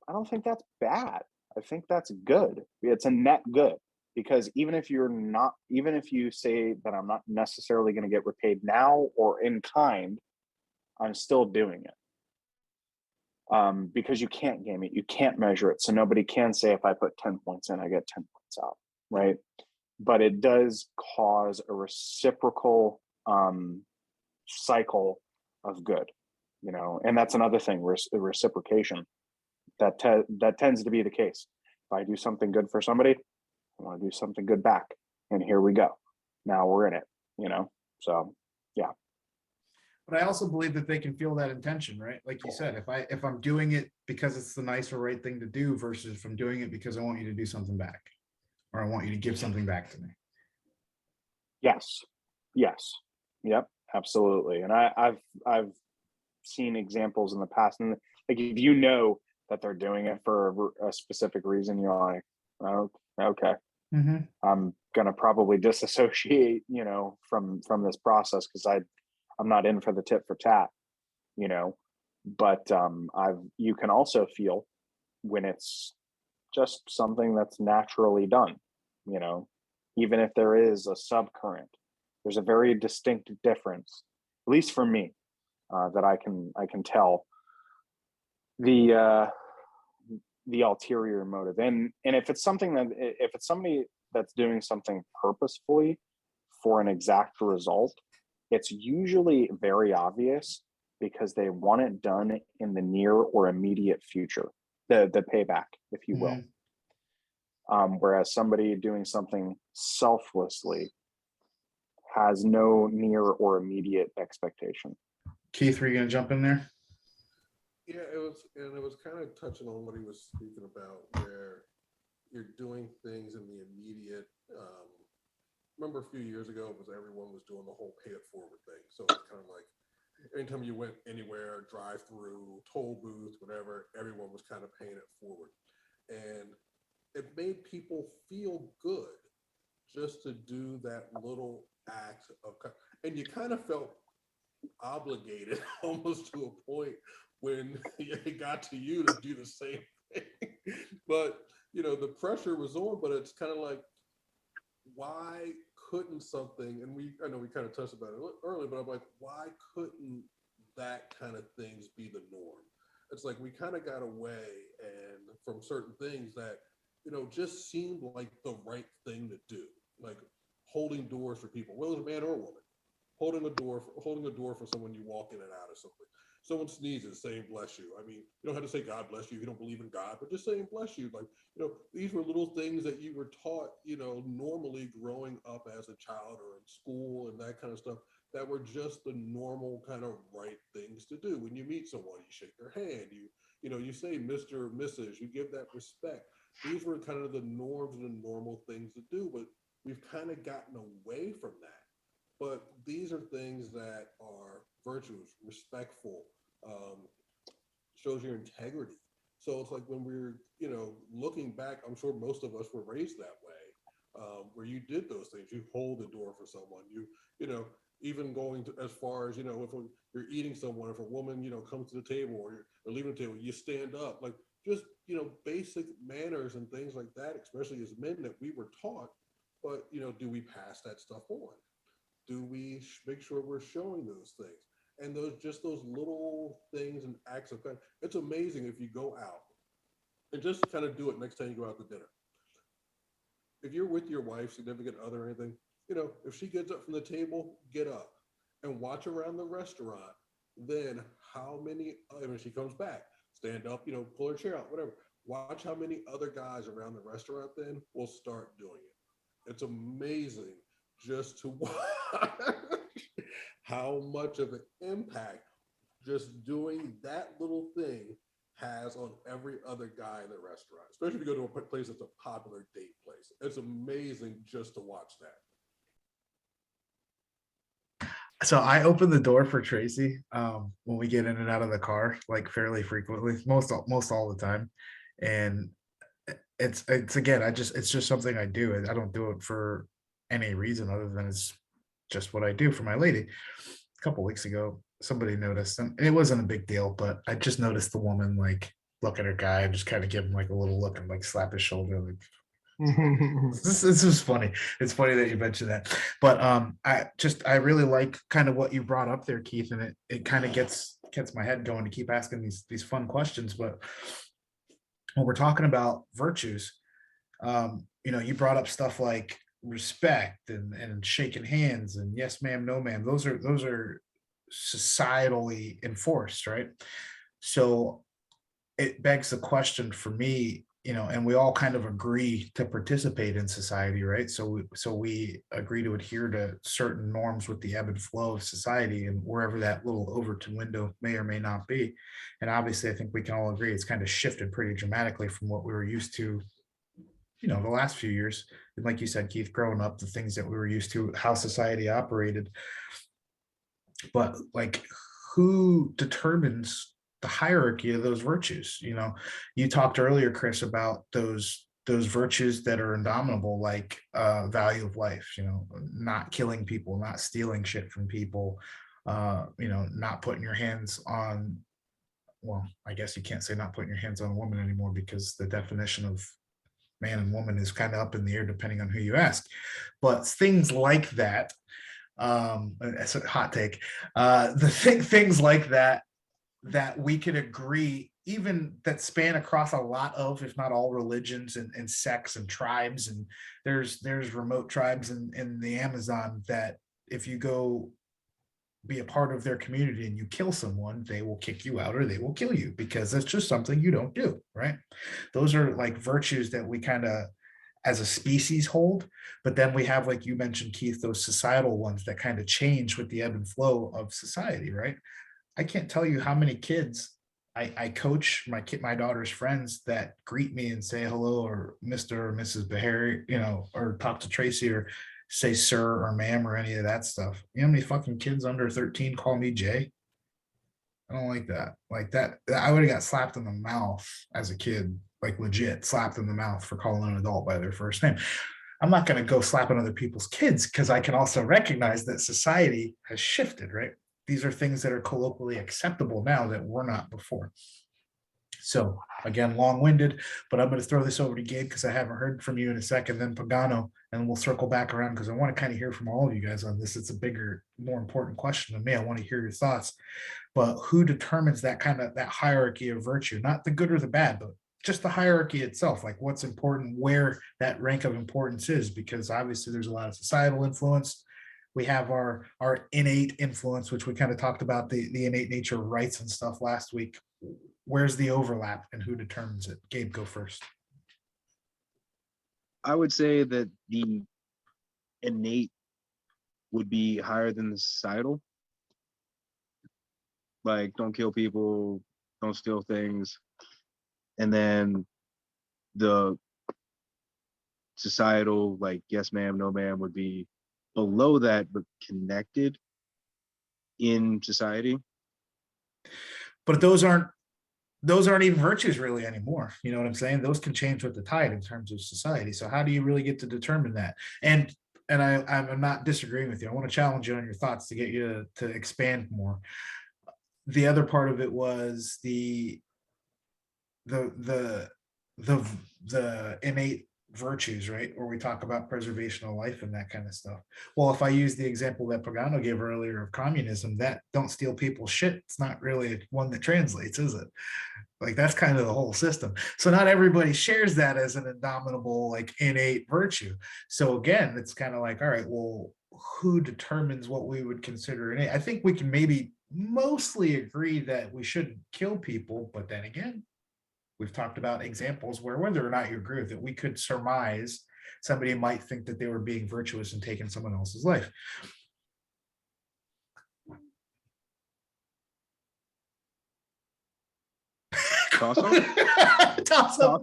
I don't think that's bad. I think that's good. It's a net good, because even if you say that I'm not necessarily going to get repaid now or in kind, I'm still doing it. Because you can't game it, you can't measure it, so nobody can say if I put 10 points in, I get 10 points out, right? But it does cause a reciprocal cycle of good, and that's another thing, reciprocation. That tends to be the case. If I do something good for somebody, I want to do something good back, and here we go. Now we're in it, so yeah. But I also believe that they can feel that intention, right? Like you said, if I'm doing it because it's the nice or right thing to do, versus if I'm doing it because I want you to do something back, or I want you to give something back to me. Yes. Yep. Absolutely. And I've seen examples in the past, and like, if you know that they're doing it for a specific reason, you're like, oh, okay. Mm-hmm. I'm gonna probably disassociate, from this process, because I'm not in for the tit for tat, but you can also feel when it's just something that's naturally done, even if there is a subcurrent, there's a very distinct difference, at least for me, that I can tell the ulterior motive. And if it's somebody that's doing something purposefully for an exact result, it's usually very obvious, because they want it done in the near or immediate future, the payback, if you will. Whereas somebody doing something selflessly has no near or immediate expectation. Keith, were you going to jump in there? Yeah, it was kind of touching on what he was speaking about, where you're doing things in the immediate remember a few years ago, it was everyone was doing the whole pay it forward thing. So it's kind of like anytime you went anywhere, drive through, toll booth, whatever, everyone was kind of paying it forward. And it made people feel good just to do that little act of, and you kind of felt obligated almost to a point when it got to you to do the same thing. But, you know, the pressure was on, but it's kind of like, why couldn't something, and I know we kind of touched about it earlier, but I'm like, why couldn't that kind of things be the norm? It's like we kind of got away and from certain things that, you know, just seemed like the right thing to do, like holding doors for people, whether it's a man or a woman, holding a door for someone you walk in and out of something. Someone sneezes, saying bless you. I mean, you don't have to say God bless you if you don't believe in God, but just saying bless you. Like, you know, these were little things that you were taught, you know, normally growing up as a child or in school and that kind of stuff, that were just the normal kind of right things to do. When you meet someone, you shake their hand, you know, you say Mr. or Mrs., you give that respect. These were kind of the norms and the normal things to do, but we've kind of gotten away from that. But these are things that are virtuous, respectful, shows your integrity. So it's like when we're, you know, looking back, I'm sure most of us were raised that way, where you did those things. You hold the door for someone. You know, even going to, as far as, you know, if you're eating someone, if a woman, you know, comes to the table or leaving the table, you stand up. Like just, you know, basic manners and things like that, especially as men that we were taught. But, you know, do we pass that stuff on? Do we make sure we're showing those things? And those little things and acts of kind. It's amazing if you go out and just kind of do it next time you go out to dinner. If you're with your wife, significant other, or anything, you know, if she gets up from the table, get up and watch around the restaurant. Then how many, when she comes back, stand up, you know, pull her chair out, whatever. Watch how many other guys around the restaurant then will start doing it. It's amazing just to watch how much of an impact just doing that little thing has on every other guy in the restaurant, especially if you go to a place that's a popular date place. It's amazing just to watch that. So I open the door for Tracy when we get in and out of the car, like fairly frequently, most all the time. And it's again, it's just something I do. I don't do it for any reason other than it's just what I do for my lady. A couple weeks ago, somebody noticed, and it wasn't a big deal, but I just noticed the woman like look at her guy and just kind of give him like a little look and like slap his shoulder. Like this is funny. It's funny that you mentioned that. But I really like kind of what you brought up there, Keith, and it kind of gets my head going to keep asking these fun questions. But when we're talking about virtues, you know, you brought up stuff like respect and shaking hands and yes ma'am, no ma'am. Those are societally enforced, right? So it begs the question for me, you know, and we all kind of agree to participate in society, right? So we agree to adhere to certain norms with the ebb and flow of society and wherever that little Overton window may or may not be. And obviously, I think we can all agree it's kind of shifted pretty dramatically from what we were used to, you know, the last few years. And like you said, Keith, growing up, the things that we were used to, how society operated. But like, who determines the hierarchy of those virtues? You know, you talked earlier, Chris, about those virtues that are indomitable, like value of life, you know, not killing people, not stealing shit from people, you know, not putting your hands on, well, I guess you can't say not putting your hands on a woman anymore because the definition of man and woman is kind of up in the air depending on who you ask. But things like that, that's a hot take, things like that we can agree, even that span across a lot of, if not all, religions and sects and tribes. And there's remote tribes in the Amazon that if you go be a part of their community and you kill someone, they will kick you out or they will kill you because that's just something you don't do, right? Those are like virtues that we kind of as a species hold. But then we have, like you mentioned, Keith, those societal ones that kind of change with the ebb and flow of society, right? I can't tell you how many kids I coach, my daughter's friends, that greet me and say hello or Mr. or Mrs. Beharry, you know, or talk to Tracy, or say sir or ma'am or any of that stuff. You know how many fucking kids under 13 call me Jay? I don't like that. Like that, I would have got slapped in the mouth as a kid, like legit slapped in the mouth for calling an adult by their first name. I'm not going to go slapping other people's kids because I can also recognize that society has shifted, right? These are things that are colloquially acceptable now that were not before. So again, long-winded, but I'm going to throw this over to Gabe because I haven't heard from you in a second, then Pagano, and we'll circle back around because I want to kind of hear from all of you guys on this. It's a bigger, more important question to me. I want to hear your thoughts. But who determines that kind of that hierarchy of virtue? Not the good or the bad, but just the hierarchy itself, like what's important, where that rank of importance is, because obviously there's a lot of societal influence. We have our innate influence, which we kind of talked about the innate nature of rights and stuff last week. Where's the overlap and who determines it? Gabe, go first. I would say that the innate would be higher than the societal. Like, don't kill people, don't steal things. And then the societal, like, yes, ma'am, no, ma'am, would be below that, but connected in society. But those aren't even virtues really anymore. You know what I'm saying? Those can change with the tide in terms of society. So how do you really get to determine that? And I'm not disagreeing with you. I want to challenge you on your thoughts to get you to expand more. The other part of it was the innate virtues, right? Where we talk about preservation of life and that kind of stuff. Well, if I use the example that Pagano gave earlier of communism, that don't steal people's shit, it's not really one that translates, is it? Like that's kind of the whole system. So not everybody shares that as an indomitable, like innate virtue. So again, it's kind of like, all right, well, who determines what we would consider innate? I think we can maybe mostly agree that we shouldn't kill people, but then again, we've talked about examples where whether or not you agree with it, we could surmise somebody might think that they were being virtuous and taking someone else's life. Awesome. Awesome.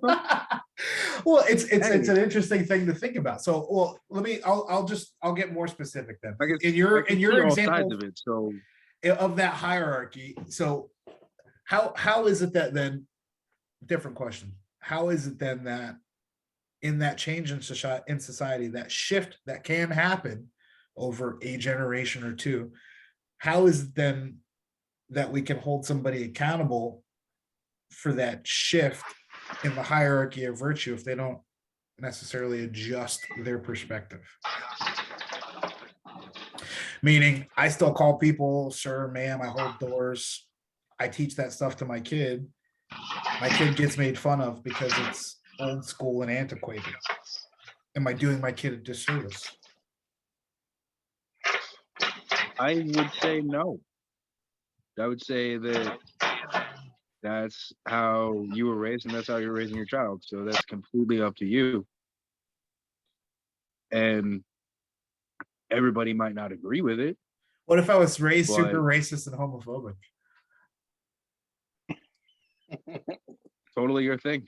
Well, it's an interesting thing to think about. So, well, I'll get more specific then. In your example of it, so of that hierarchy. So, how is it that then? Different question. How is it then that in that change in society, that shift that can happen over a generation or two, how is it then that we can hold somebody accountable for that shift in the hierarchy of virtue if they don't necessarily adjust their perspective? Meaning, I still call people sir, ma'am, I hold doors, I teach that stuff to my kid. My kid gets made fun of because it's old school and antiquated. Am I doing my kid a disservice? I would say no. I would say that that's how you were raised and that's how you're raising your child. So that's completely up to you. And everybody might not agree with it. What if I was raised super racist and homophobic? Totally your thing.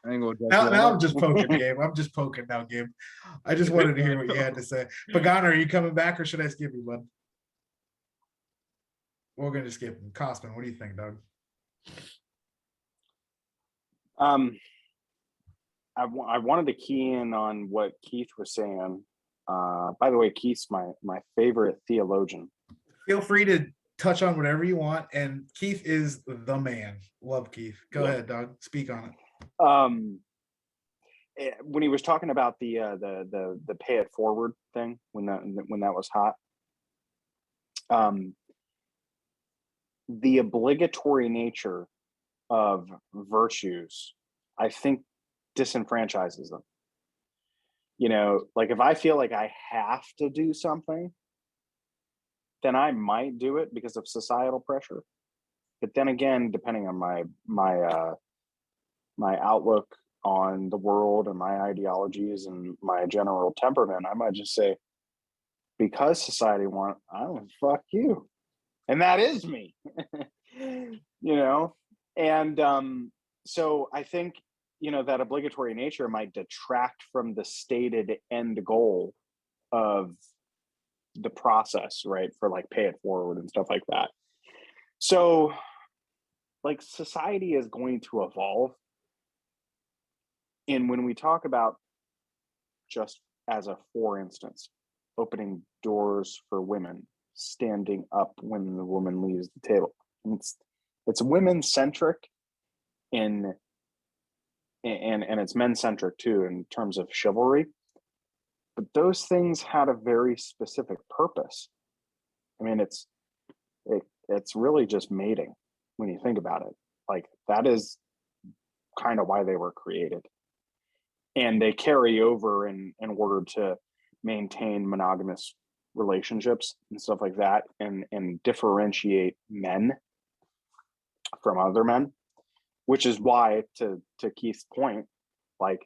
Now I'm just poking, Gabe. I'm just poking now, Gabe. I just wanted to hear what you had to say. Pagano, are you coming back or should I skip you, bud? We're going to skip him. Cosman, what do you think, Doug? I wanted to key in on what Keith was saying. By the way, Keith's my favorite theologian. Feel free to touch on whatever you want. And Keith is the man. Love Keith. Go ahead, Doug. Speak on it. When he was talking about the pay it forward thing, when that was hot, the obligatory nature of virtues, I think, disenfranchises them. You know, like if I feel like I have to do something, then I might do it because of societal pressure. But then again, depending on my outlook on the world and my ideologies and my general temperament, I might just say, because society wants, I don't fuck you. And that is me. You know? And so I think, you know, that obligatory nature might detract from the stated end goal of the process, right? For like pay it forward and stuff like that. So like society is going to evolve. And when we talk about, just as a for instance, opening doors for women, standing up when the woman leaves the table, it's women centric in and it's men centric too in terms of chivalry, but those things had a very specific purpose. I mean, it's really just mating when you think about it. Like that is kind of why they were created, and they carry over in order to maintain monogamous relationships and stuff like that, and differentiate men from other men, which is why, to Keith's point, like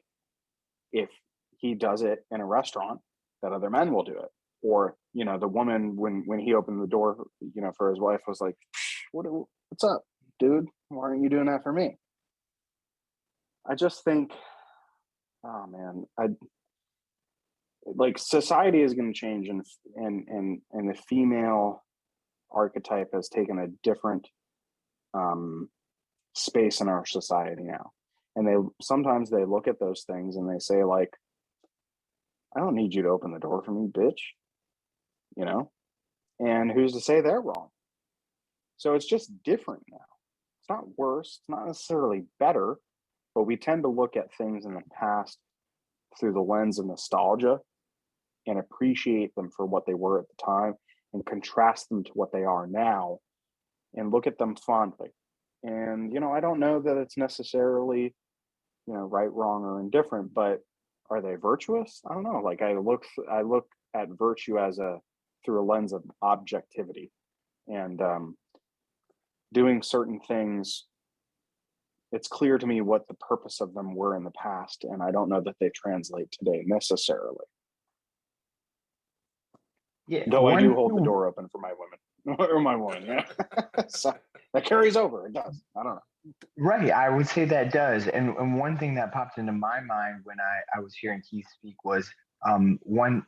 if he does it in a restaurant, that other men will do it. Or, you know, the woman, when he opened the door, you know, for his wife, was like, what's up, dude? Why aren't you doing that for me? I just think, oh man, like society is going to change, and the female archetype has taken a different space in our society now. And they sometimes they look at those things and they say like, I don't need you to open the door for me, bitch. You know? And who's to say they're wrong? So it's just different now. It's not worse, it's not necessarily better, but we tend to look at things in the past through the lens of nostalgia and appreciate them for what they were at the time and contrast them to what they are now and look at them fondly. And, you know, I don't know that it's necessarily, you know, right, wrong, or indifferent, but are they virtuous? I don't know. Like I look at virtue as through a lens of objectivity, and doing certain things, it's clear to me what the purpose of them were in the past, and I don't know that they translate today necessarily. Yeah, Though I do hold the door open for my women or my woman. Yeah. So that carries over. It does. I don't know. right. I would say that does. And one thing that popped into my mind when I was hearing Keith speak was one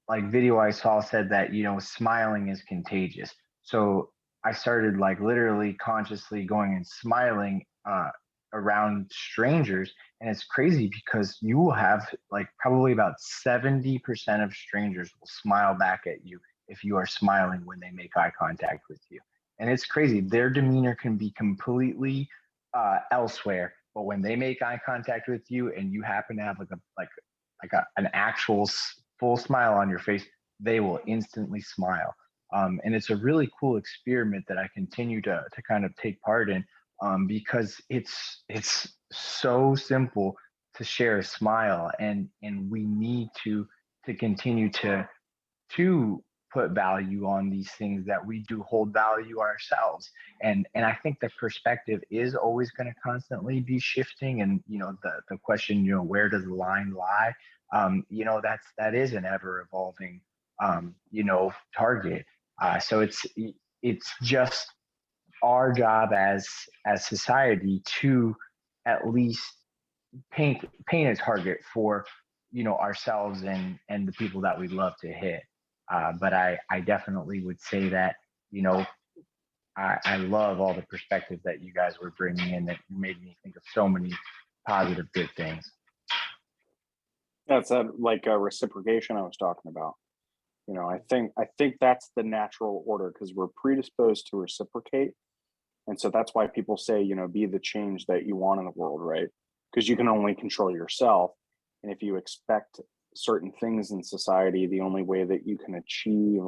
like video I saw said that, you know, smiling is contagious. So I started like literally consciously going and smiling around strangers. And it's crazy because you will have like probably about 70% of strangers will smile back at you if you are smiling when they make eye contact with you. And it's crazy. Their demeanor can be completely elsewhere, but when they make eye contact with you and you happen to have an actual full smile on your face, they will instantly smile. And it's a really cool experiment that I continue to kind of take part in, because it's so simple to share a smile, and we need to continue to put value on these things that we do hold value ourselves. And I think the perspective is always going to constantly be shifting. And you know, the question, you know, where does the line lie? You know, that is an ever evolving you know, target. So it's just our job as society to at least paint a target for, you know, ourselves and the people that we love to hit. But I definitely would say that, you know, I love all the perspective that you guys were bringing in that made me think of so many positive good things. That's like a reciprocation I was talking about. You know, I think that's the natural order, because we're predisposed to reciprocate. And so that's why people say, you know, be the change that you want in the world, right? Because you can only control yourself. And if you expect certain things in society, the only way that you can achieve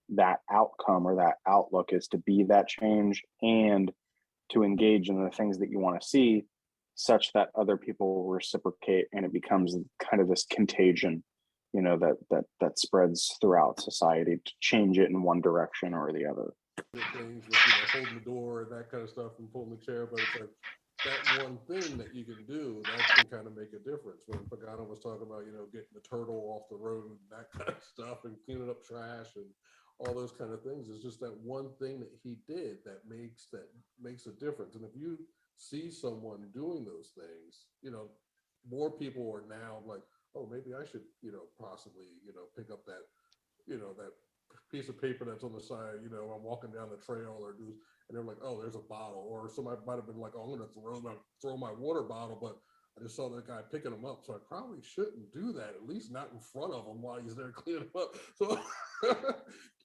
that outcome or that outlook is to be that change and to engage in the things that you want to see, such that other people reciprocate, and it becomes kind of this contagion, you know, that spreads throughout society to change it in one direction or the other. Things with, you know, holding the door and that kind of stuff and pulling the chair, but it's like that one thing that you can do that can kind of make a difference. When Pagano was talking about, you know, getting the turtle off the road and that kind of stuff and cleaning up trash and all those kind of things, it's just that one thing that he did that makes a difference. And if you see someone doing those things, you know, more people are now like, oh, maybe I should, possibly, pick up that, that piece of paper that's on the side, I'm walking down the trail or do, and they're like, oh, there's a bottle, or somebody might have been like, oh, I'm gonna throw my water bottle, but I just saw that guy picking them up, so I probably shouldn't do that, at least not in front of him while he's there cleaning them up. So,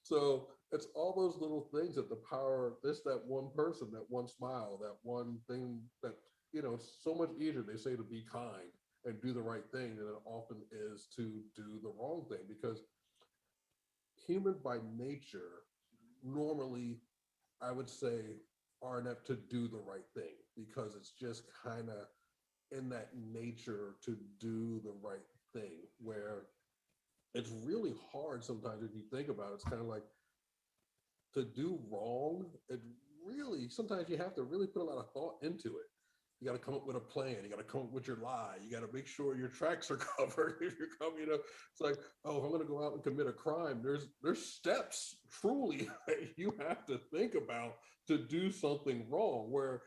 so it's all those little things that the power, that one person, that one smile, that one thing that, it's so much easier, they say, to be kind and do the right thing than it often is to do the wrong thing, because human by nature normally, I would say, are inept to do the right thing, because it's just kind of in that nature to do the right thing, where it's really hard sometimes if you think about it. It's kind of like to do wrong. It really, sometimes you have to really put a lot of thought into it. You got to come up with a plan. You got to come up with your lie. You got to make sure your tracks are covered. If you're coming, it's like, oh, if I'm going to go out and commit a crime, there's steps truly that you have to think about to do something wrong. Where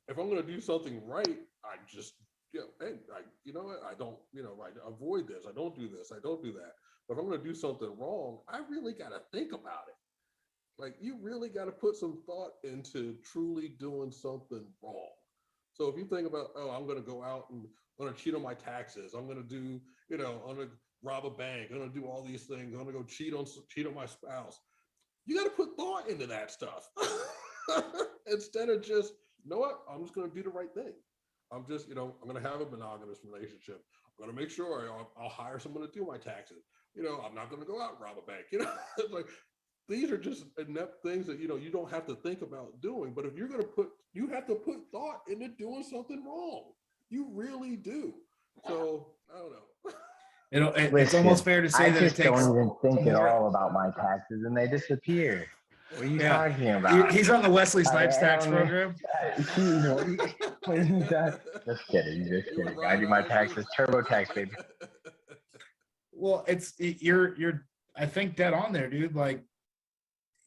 if I'm going to do something right, I just, hey, what? I don't, I avoid this. I don't do this. I don't do that. But if I'm going to do something wrong, I really got to think about it. Like, you really got to put some thought into truly doing something wrong. So if you think about, oh, I'm going to go out and I'm going to cheat on my taxes. I'm going to do, I'm going to rob a bank. I'm going to do all these things. I'm going to go cheat on my spouse. You got to put thought into that stuff instead of just, you know what? I'm just going to do the right thing. I'm just, I'm going to have a monogamous relationship. I'm going to make sure I'll hire someone to do my taxes. I'm not going to go out and rob a bank. It's like, these are just inept things that, you don't have to think about doing. But if you're going to you have to put thought into doing something wrong. You really do. So I don't know. It's Listen, almost fair to say I that it just takes don't even think at more. all about my taxes, and they disappear. What are you Yeah. talking about? He's on the Wesley Snipes I tax don't- program. Just kidding. I do my taxes TurboTax, baby. Well, you're I think dead on there, dude. Like,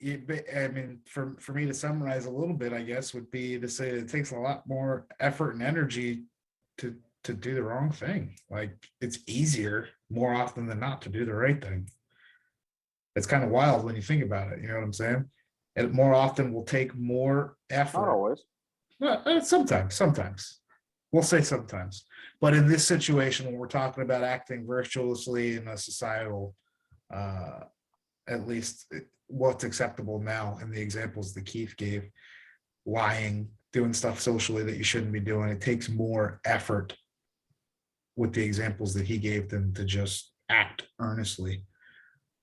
I mean, for me to summarize a little bit, I guess, would be to say it takes a lot more effort and energy to do the wrong thing. Like, it's easier more often than not to do the right thing. It's kind of wild when you think about it. You know what I'm saying? It more often will take more effort. Not always. Sometimes. We'll say sometimes. But in this situation, when we're talking about acting virtuously in a societal, at least what's acceptable now in the examples that Keith gave, lying, doing stuff socially that you shouldn't be doing, it takes more effort with the examples that he gave than to just act earnestly.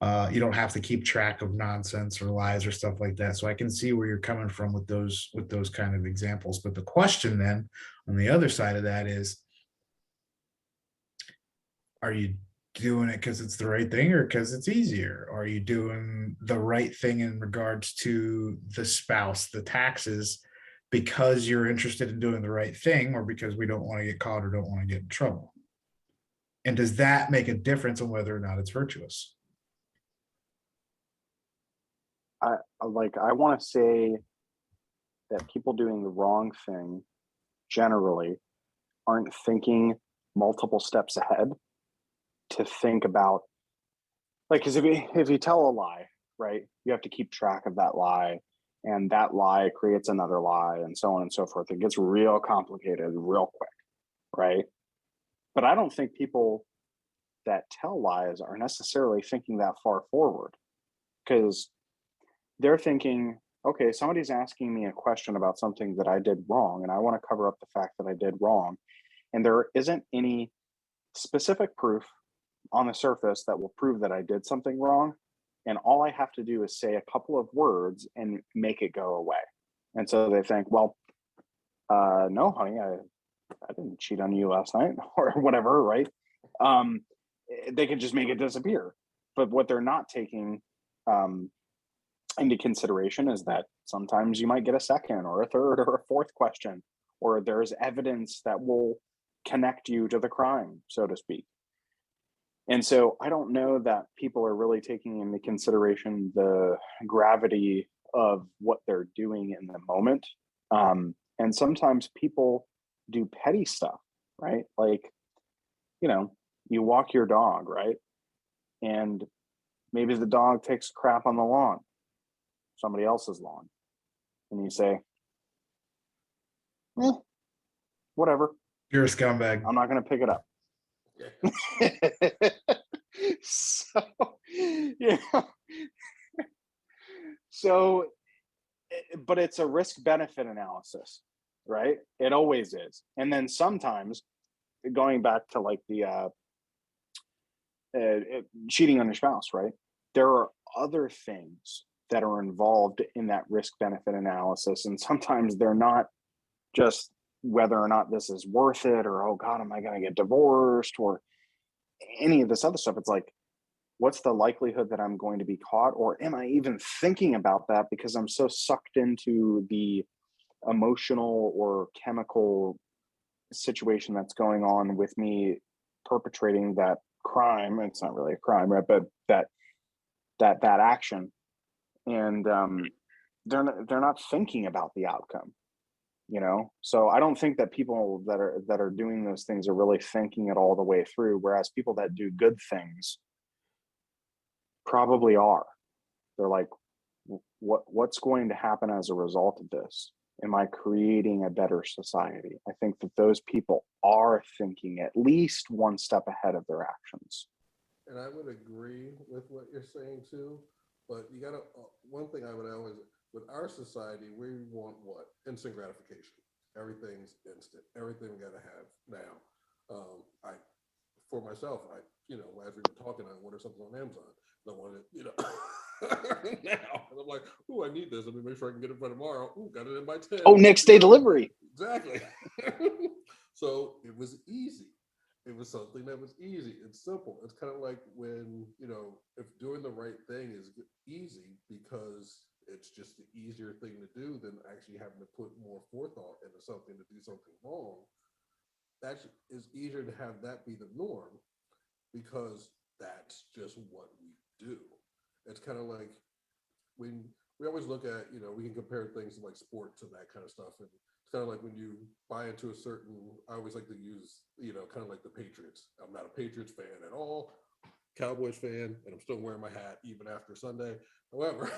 You don't have to keep track of nonsense or lies or stuff like that. So I can see where you're coming from with those kind of examples. But the question then on the other side of that is, are you doing it because it's the right thing or because it's easier? Are you doing the right thing in regards to the spouse, the taxes, because you're interested in doing the right thing, or because we don't want to get caught or don't want to get in trouble? And does that make a difference on whether or not it's virtuous? I want to say that people doing the wrong thing generally aren't thinking multiple steps ahead to think about, like, because if you tell a lie, right, you have to keep track of that lie, and that lie creates another lie, and so on and so forth. It gets real complicated real quick, right? But I don't think people that tell lies are necessarily thinking that far forward, because they're thinking, okay, somebody's asking me a question about something that I did wrong, and I want to cover up the fact that I did wrong. And there isn't any specific proof on the surface that will prove that I did something wrong. And all I have to do is say a couple of words and make it go away. And so they think, well, no, honey, I didn't cheat on you last night or whatever, right? They can just make it disappear. But what they're not taking into consideration is that sometimes you might get a second or a third or a fourth question, or there's evidence that will connect you to the crime, so to speak. And so I don't know that people are really taking into consideration the gravity of what they're doing in the moment. And sometimes people do petty stuff, right? Like, You walk your dog, right? And maybe the dog takes crap on the lawn, somebody else's lawn. And you say, whatever. You're a scumbag. I'm not going to pick it up. Yeah. So, yeah. So, but it's a risk benefit analysis, right? It always is. And then sometimes, going back to like the cheating on your spouse, right? There are other things that are involved in that risk benefit analysis. And sometimes they're not just whether or not this is worth it, or, oh God, am I going to get divorced, or any of this other stuff. It's like, what's the likelihood that I'm going to be caught? Or am I even thinking about that because I'm so sucked into the emotional or chemical situation that's going on with me perpetrating that crime? It's not really a crime, right? But that action. And they're not thinking about the outcome, you know? So I don't think that people that are doing those things are really thinking it all the way through, whereas people that do good things probably are. They're like, what's going to happen as a result of this? Am I creating a better society? I think that those people are thinking at least one step ahead of their actions. And I would agree with what you're saying too, but you gotta, one thing I would always, with our society, we want what? Instant gratification. Everything's instant. Everything we gotta have now. For myself, as we were talking, I ordered something on Amazon. I wanted it, now. And I'm like, oh, I need this. Let me make sure I can get it by tomorrow. Oh, got it in by 10. Oh, next day delivery. Exactly. So it was easy. It was something that was easy. It's simple. It's kind of like when, if doing the right thing is easy because it's just the easier thing to do than actually having to put more forethought into something to do something wrong. That is easier to have that be the norm because that's just what we do. It's kind of like when we always look at, we can compare things to like sports and that kind of stuff. And it's kind of like when you buy into a certain, I always like to use, kind of like the Patriots. I'm not a Patriots fan at all, Cowboys fan, and I'm still wearing my hat even after Sunday. However,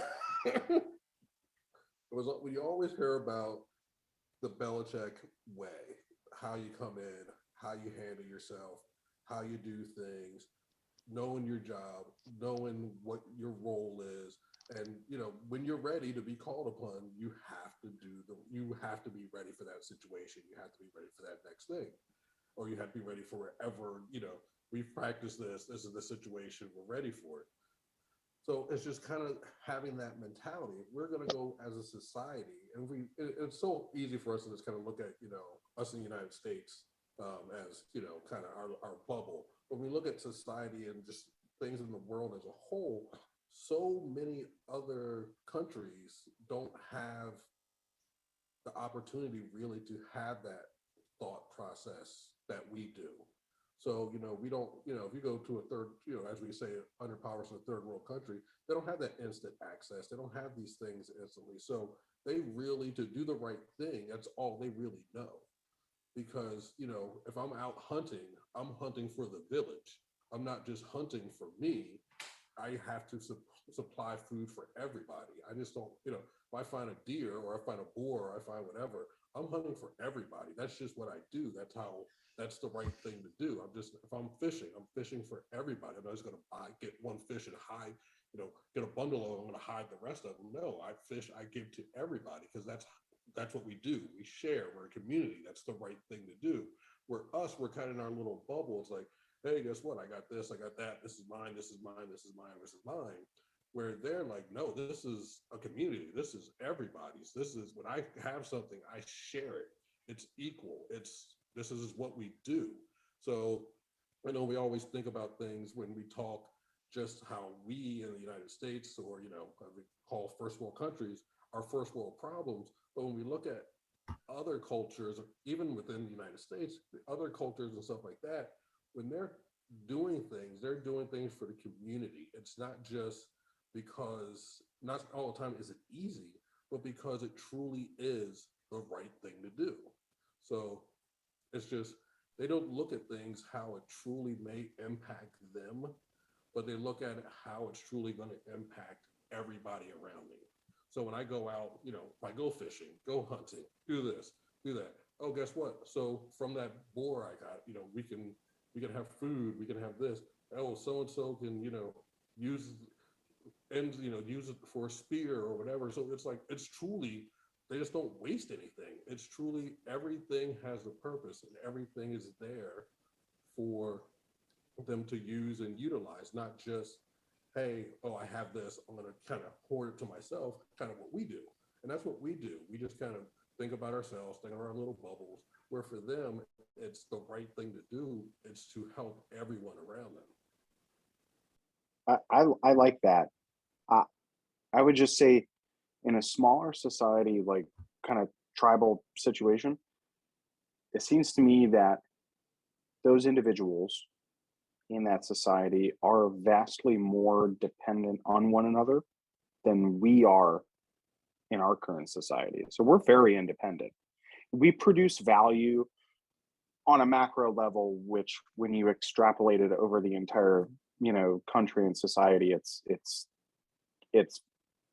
it was when you always hear about the Belichick way, how you come in, how you handle yourself, how you do things, knowing your job, knowing what your role is. And, when you're ready to be called upon, you have to be ready for that situation. You have to be ready for that next thing, or you have to be ready for wherever, we've practiced this is the situation, we're ready for it. So it's just kind of having that mentality. We're going to go as a society, and it's so easy for us to just kind of look at, us in the United States as, kind of our bubble. When we look at society and just things in the world as a whole, so many other countries don't have the opportunity really to have that thought process that we do. So, we don't, if you go to a third, as we say, underpowered to a third world country, they don't have that instant access. They don't have these things instantly. So they really, to do the right thing, that's all they really know. Because, if I'm out hunting, I'm hunting for the village. I'm not just hunting for me. I have to supply food for everybody. I just don't, if I find a deer or I find a boar or I find whatever, I'm hunting for everybody. That's just what I do. That's the right thing to do. If I'm fishing for everybody. I'm not just going to get one fish and hide, get a bundle of them. I'm going to hide the rest of them. No, I give to everybody because that's what we do. We share. We're a community. That's the right thing to do. We're kind of in our little bubble. It's like, hey, guess what? I got this, I got that. This is mine, this is mine, this is mine, this is mine. Where they're like, no, this is a community. This is everybody's. This is when I have something, I share it. It's equal. This is what we do. So I know we always think about things when we talk just how we in the United States or, what we call first world countries, are first world problems. But when we look at other cultures, even within the United States, other cultures and stuff like that, when they're doing things for the community. It's not just because, not all the time is it easy, but because it truly is the right thing to do. So it's just They don't look at things how it truly may impact them, but they look at it how it's truly going to impact everybody around me. So when I go out, you know, if I go fishing, go hunting, do this, do that. Oh, guess what? So from that boar I got, you know, we can have food, we can have this. Oh, so and so can, you know, use it for a spear or whatever. So it's like, it's truly, they just don't waste anything. It's truly, everything has a purpose and everything is there for them to use and utilize, not just, hey, oh, I have this, I'm going to kind of hoard it to myself, kind of what we do. And that's what we do. We just kind of think about ourselves, think of our little bubbles, where for them, it's the right thing to do. It's to help everyone around them. I like that. I would just say in a smaller society, like kind of tribal situation, it seems to me that those individuals in that society are vastly more dependent on one another than we are in our current society. So we're very independent. We produce value on a macro level, which when you extrapolate it over the entire, you know, country and society, it's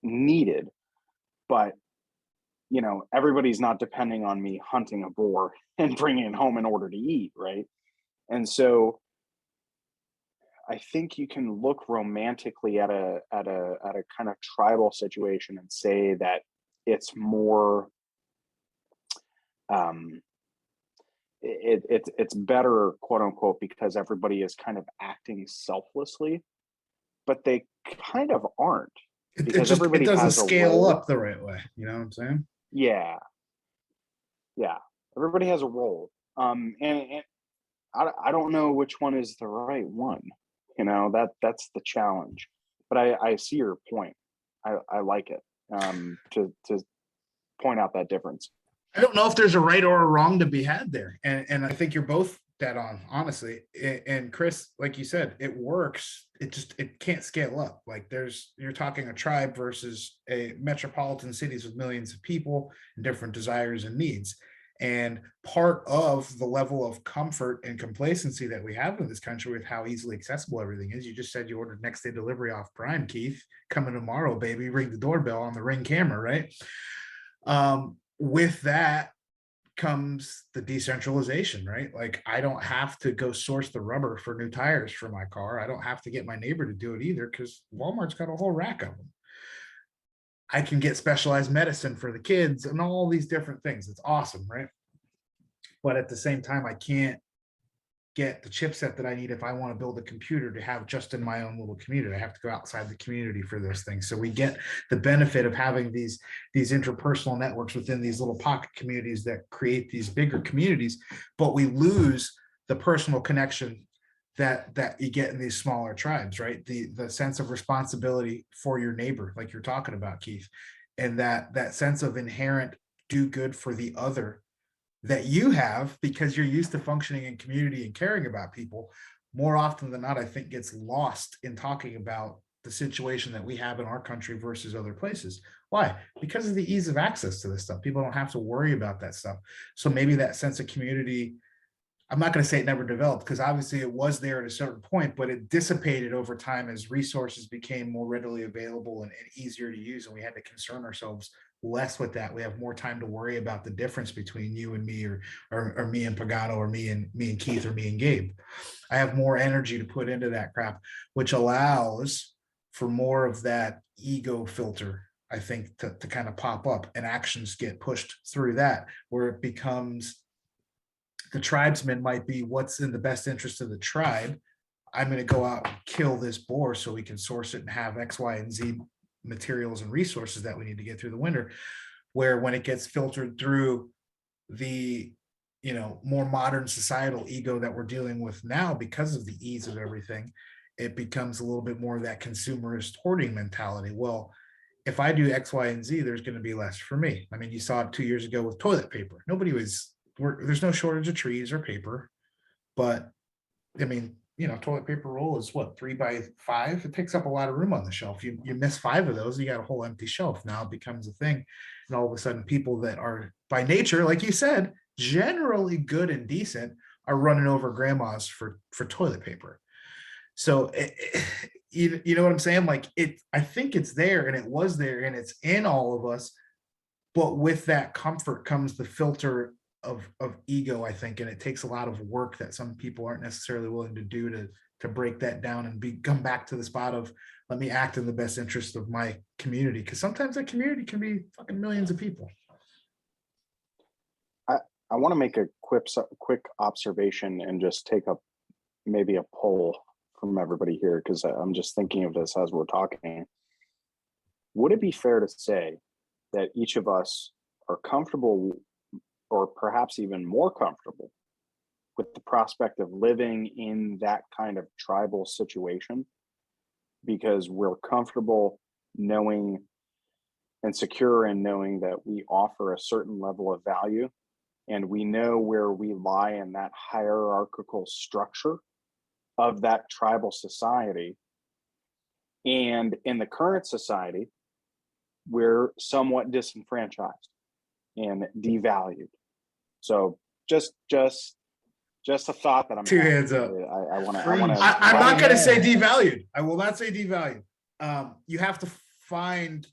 needed. But, you know, everybody's not depending on me hunting a boar and bringing it home in order to eat, right? And so I think you can look romantically at a kind of tribal situation and say that it's more it's better, quote unquote, because everybody is kind of acting selflessly, but they kind of aren't, because everybody doesn't has a scale role. up the right way. You know what I'm saying? Yeah, everybody has a role, and I don't know which one is the right one. You know, that's the challenge. But I see your point. I like it, to point out that difference. I don't know if there's a right or a wrong to be had there. And I think you're both dead on, honestly. And Chris, like you said, it works. It can't scale up. Like you're talking a tribe versus a metropolitan cities with millions of people and different desires and needs. And part of the level of comfort and complacency that we have in this country with how easily accessible everything is. You just said you ordered next day delivery off Prime, Keith. Coming tomorrow, baby. Ring the doorbell on the Ring camera, right? With that comes the decentralization, right? Like I don't have to go source the rubber for new tires for my car. I don't have to get my neighbor to do it either, because Walmart's got a whole rack of them. I can get specialized medicine for the kids and all these different things. It's awesome, right? But at the same time, I can't get the chipset that I need if I want to build a computer to have just in my own little community. I have to go outside the community for those things. So we get the benefit of having these interpersonal networks within these little pocket communities that create these bigger communities, but we lose the personal connection that you get in these smaller tribes, right? The sense of responsibility for your neighbor, like you're talking about, Keith, and that sense of inherent do good for the other that you have because you're used to functioning in community and caring about people, more often than not, I think gets lost in talking about the situation that we have in our country versus other places. Why? Because of the ease of access to this stuff. People don't have to worry about that stuff. So maybe that sense of community, I'm not going to say it never developed, because obviously it was there at a certain point, but it dissipated over time as resources became more readily available and easier to use. And we had to concern ourselves less with that. We have more time to worry about the difference between you and me, or me and Pagano, or me and Keith, or me and Gabe. I have more energy to put into that crap, which allows for more of that ego filter, I think, to kind of pop up, and actions get pushed through that, where it becomes the tribesman might be what's in the best interest of the tribe. I'm going to go out and kill this boar so we can source it and have X, Y, and Z materials and resources that we need to get through the winter. Where when it gets filtered through the, you know, more modern societal ego that we're dealing with now, because of the ease of everything, it becomes a little bit more of that consumerist hoarding mentality. Well, if I do X, Y, and Z, there's going to be less for me. I mean, you saw it 2 years ago with toilet paper. There's no shortage of trees or paper, but I mean, you know, toilet paper roll is what, 3 by 5? It takes up a lot of room on the shelf. You miss 5 of those, you got a whole empty shelf. Now it becomes a thing. And all of a sudden, people that are by nature, like you said, generally good and decent, are running over grandmas for toilet paper. So you know what I'm saying? Like I think it's there, and it was there, and it's in all of us. But with that comfort comes the filter of ego, I think, and it takes a lot of work that some people aren't necessarily willing to do to break that down and come back to the spot of, let me act in the best interest of my community, because sometimes that community can be fucking millions of people. I want to make a quick observation and just take up maybe a poll from everybody here, because I'm just thinking of this as we're talking. Would it be fair to say that each of us are comfortable, or perhaps even more comfortable, with the prospect of living in that kind of tribal situation, because we're comfortable knowing and secure in knowing that we offer a certain level of value, and we know where we lie in that hierarchical structure of that tribal society? And in the current society, we're somewhat disenfranchised and devalued. So just a thought that I'm Two hands up. I want to. I'm not going to say devalued. I will not say devalued. You have to find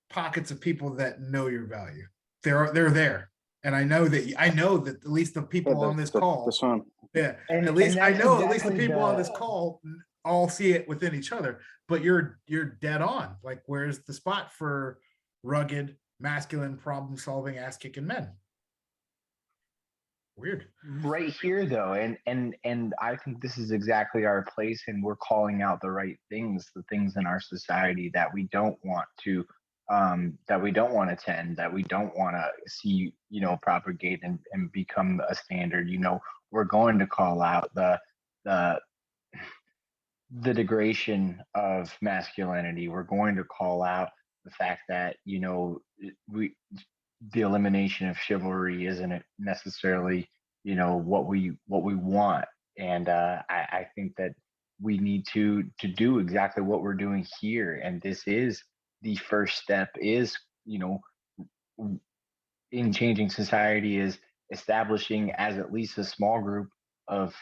pockets of people that know your value. They're there, and I know that at least the people on this call. This one. Yeah, And at least I know at least the exactly people on this call all see it within each other. But you're dead on. Like, where's the spot for rugged, masculine, problem-solving, ass-kicking men? Weird. Right here though, and I think this is exactly our place, and we're calling out the right things, the things in our society that we don't want to tend, that we don't want to see, propagate and become a standard. We're going to call out the degradation of masculinity. We're going to call out the fact that the elimination of chivalry isn't necessarily what we want. And I think that we need to do exactly what we're doing here, and this is the first step, is in changing society, is establishing as at least a small group of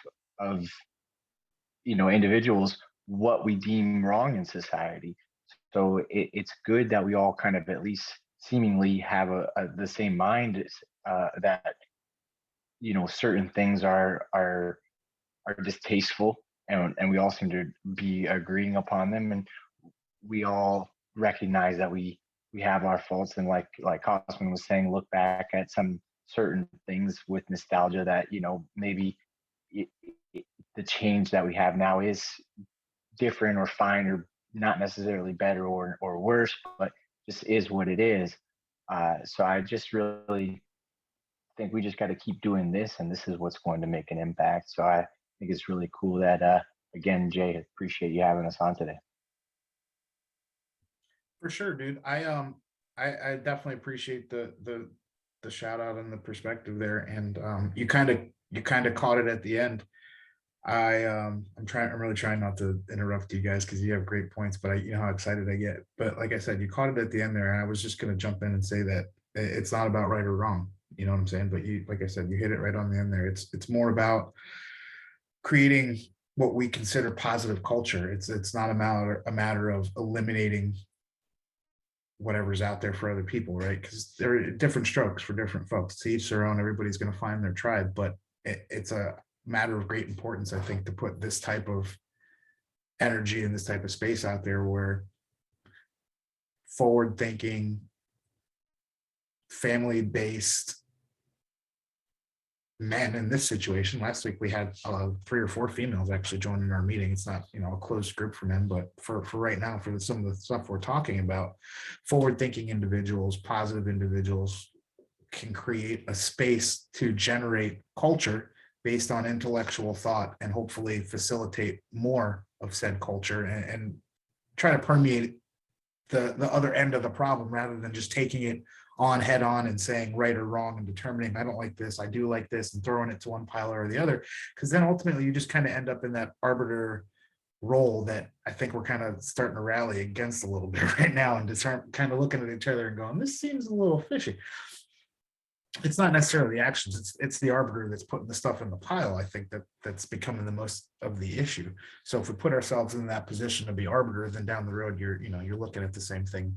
individuals what we deem wrong in society. So it's good that we all kind of at least seemingly have the same mind, that certain things are distasteful, and we all seem to be agreeing upon them, and we all recognize that we have our faults, and like Cosman was saying, look back at some certain things with nostalgia that maybe the change that we have now is different or fine, or not necessarily better or worse, but just is what it is. So I just really think we just got to keep doing this, and this is what's going to make an impact. So I think it's really cool that again, Jay, appreciate you having us on today. For sure, dude. I definitely appreciate the shout out and the perspective there, and you kind of caught it at the end. I'm really trying not to interrupt you guys, because you have great points, but you know how excited I get. But like I said, you caught it at the end there, and I was just going to jump in and say that it's not about right or wrong. You know what I'm saying? But like I said, you hit it right on the end there. It's more about creating what we consider positive culture. It's not a matter of eliminating whatever's out there for other people, right? Because there are different strokes for different folks. To each their own. Everybody's going to find their tribe, but it's a matter of great importance, I think, to put this type of energy in this type of space out there, where forward thinking, family based men in this situation. Last week we had 3 or 4 females actually joining our meeting. It's not a closed group for men, but for right now, for some of the stuff we're talking about, forward thinking individuals, positive individuals can create a space to generate culture based on intellectual thought, and hopefully facilitate more of said culture, and try to permeate the other end of the problem, rather than just taking it on head on and saying right or wrong and determining, I don't like this, I do like this, and throwing it to one pile or the other. Because then ultimately you just kind of end up in that arbiter role that I think we're kind of starting to rally against a little bit right now, and just start kind of looking at each other and going, this seems a little fishy. it's not necessarily the actions, it's the arbiter that's putting the stuff in the pile. I think that's becoming the most of the issue. So if we put ourselves in that position to be arbiter, then down the road you're looking at the same thing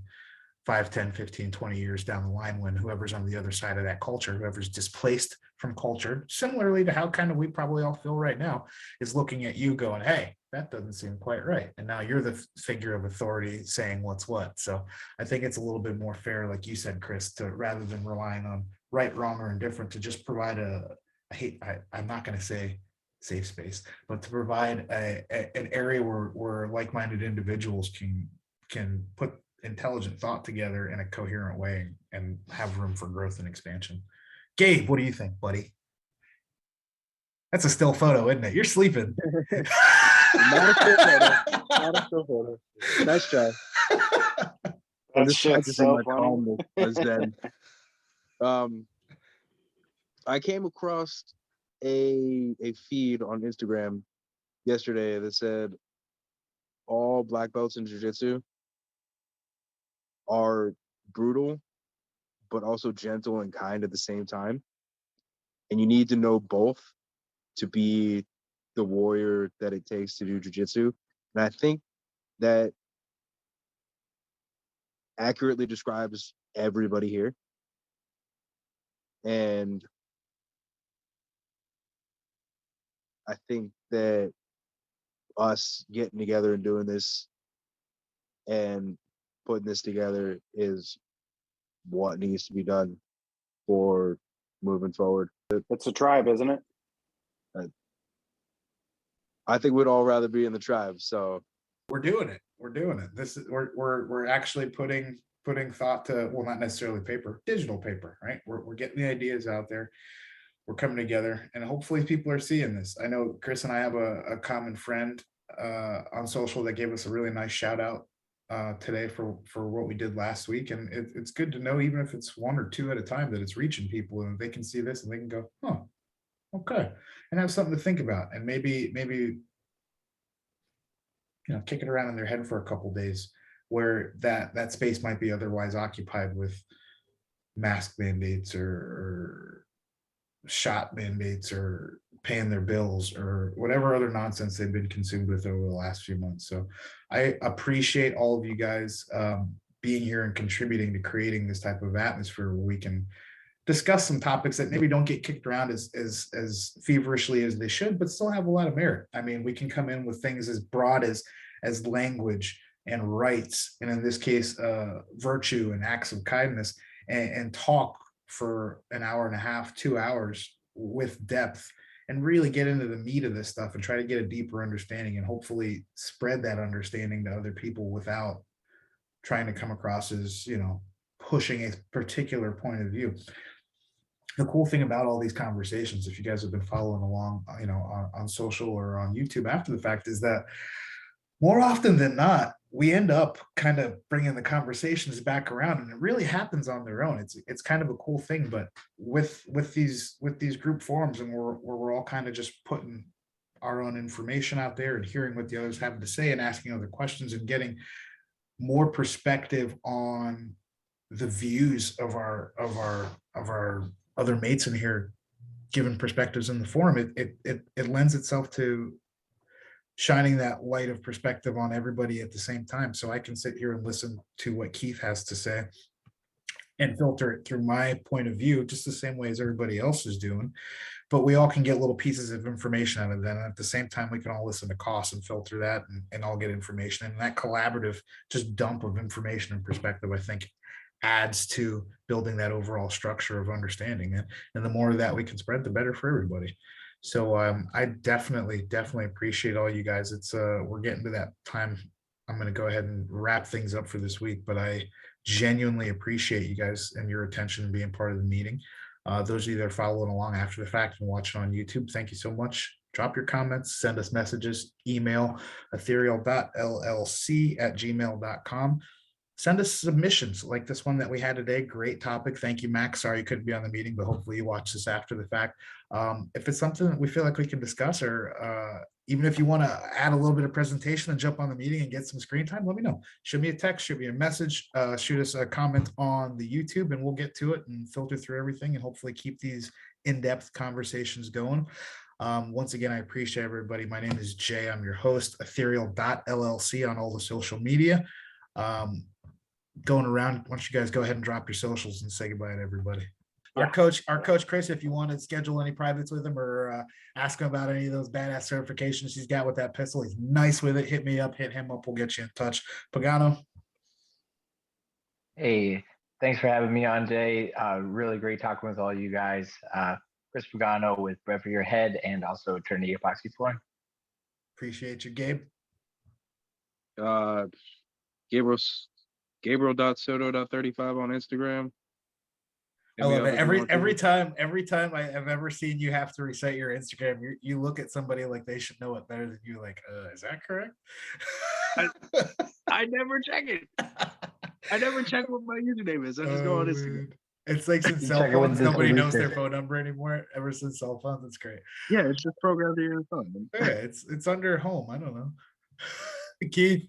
5, 10, 15, 20 years down the line, when whoever's on the other side of that culture, whoever's displaced from culture, similarly to how kind of we probably all feel right now, is looking at you going, hey, that doesn't seem quite right. And now you're the figure of authority saying what's what. So I think it's a little bit more fair, like you said, Chris, to rather than relying on right, wrong, or indifferent, to just provide I'm not going to say safe space, but to provide an area where like-minded individuals can put intelligent thought together in a coherent way and have room for growth and expansion. Gabe, what do you think, buddy? That's a still photo, isn't it? You're sleeping. Not a still photo. Not a still photo. Nice try. I'm That just shit's practicing so my funny. calmness as then. I came across a feed on Instagram yesterday that said all black belts in jiu-jitsu are brutal, but also gentle and kind at the same time. And you need to know both to be the warrior that it takes to do jiu-jitsu. And I think that accurately describes everybody here. And I think that us getting together and doing this and putting this together is what needs to be done for moving forward. It's a tribe, isn't it? I think we'd all rather be in the tribe. So we're doing it. This is we're actually putting thought to, well, not necessarily paper, digital paper, right? We're getting the ideas out there. We're coming together, and hopefully people are seeing this. I know Chris and I have a common friend on social that gave us a really nice shout out today for what we did last week. And it's good to know, even if it's 1 or 2 at a time, that it's reaching people and they can see this and they can go, oh, okay, and have something to think about, and maybe kick it around in their head for a couple days, where that space might be otherwise occupied with mask mandates or shot mandates or paying their bills or whatever other nonsense they've been consumed with over the last few months. So I appreciate all of you guys being here and contributing to creating this type of atmosphere where we can discuss some topics that maybe don't get kicked around as feverishly as they should, but still have a lot of merit. I mean, we can come in with things as broad as language and rights, and in this case, virtue and acts of kindness, and talk for an hour and a half, 2 hours with depth, and really get into the meat of this stuff and try to get a deeper understanding, and hopefully spread that understanding to other people without trying to come across as, pushing a particular point of view. The cool thing about all these conversations, if you guys have been following along, on social or on YouTube after the fact, is that more often than not, we end up kind of bringing the conversations back around, and it really happens on their own. It's kind of a cool thing, but with these group forums, and we're all kind of just putting our own information out there and hearing what the others have to say and asking other questions and getting more perspective on the views of our other mates in here, given perspectives in the forum. It lends itself to shining that light of perspective on everybody at the same time. So I can sit here and listen to what Keith has to say and filter it through my point of view, just the same way as everybody else is doing. But we all can get little pieces of information out of that. And at the same time, we can all listen to Koss and filter that and all get information. And that collaborative just dump of information and perspective, I think, adds to building that overall structure of understanding. And the more of that we can spread, the better for everybody. So I definitely appreciate all you guys. It's we're getting to that time. I'm going to go ahead and wrap things up for this week, but I genuinely appreciate you guys and your attention and being part of the meeting. Those of you that are following along after the fact and watching on YouTube, thank you so much. Drop your comments, send us messages, email aetherial.llc@gmail.com. Send us submissions like this one that we had today. Great topic. Thank you, Max. Sorry you couldn't be on the meeting, but hopefully you watch this after the fact. If it's something that we feel like we can discuss or even if you want to add a little bit of presentation and jump on the meeting and get some screen time, let me know. Shoot me a text, shoot me a message, shoot us a comment on the YouTube, and we'll get to it and filter through everything and hopefully keep these in-depth conversations going. Once again, I appreciate everybody. My name is Jay. I'm your host, aetherial.llc on all the social media. Going around, why don't you guys go ahead and drop your socials and say goodbye to everybody. Our coach Chris, if you want to schedule any privates with him or ask him about any of those badass certifications he's got with that pistol, he's nice with it. Hit me up, hit him up. We'll get you in touch. Pagano. Hey, thanks for having me on, Jay. Really great talking with all you guys. Chris Pagano with Bread for Your Head and also Trinity Epoxy Flooring. Appreciate you, Gabe. Gabriel.soto.35 on Instagram. I love it. Every time I have ever seen you have to reset your Instagram, you look at somebody like they should know it better than you. Like, is that correct? I never check it. I never check what my username is. I just go on Instagram. Man. It's like since cell phones, nobody knows their phone number anymore. Ever since cell phones, it's great. Yeah, it's just programmed to your phone. Yeah, it's under home. I don't know. Keith.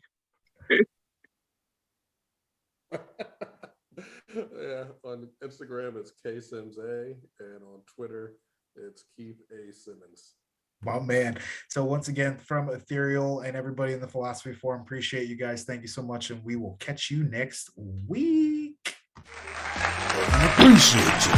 Yeah, on Instagram it's KSimsA, and on Twitter it's Keith A. Simmons. Wow, man. So once again, from Ethereal and everybody in the Philosophy Forum, appreciate you guys. Thank you so much, and we will catch you next week. I appreciate you.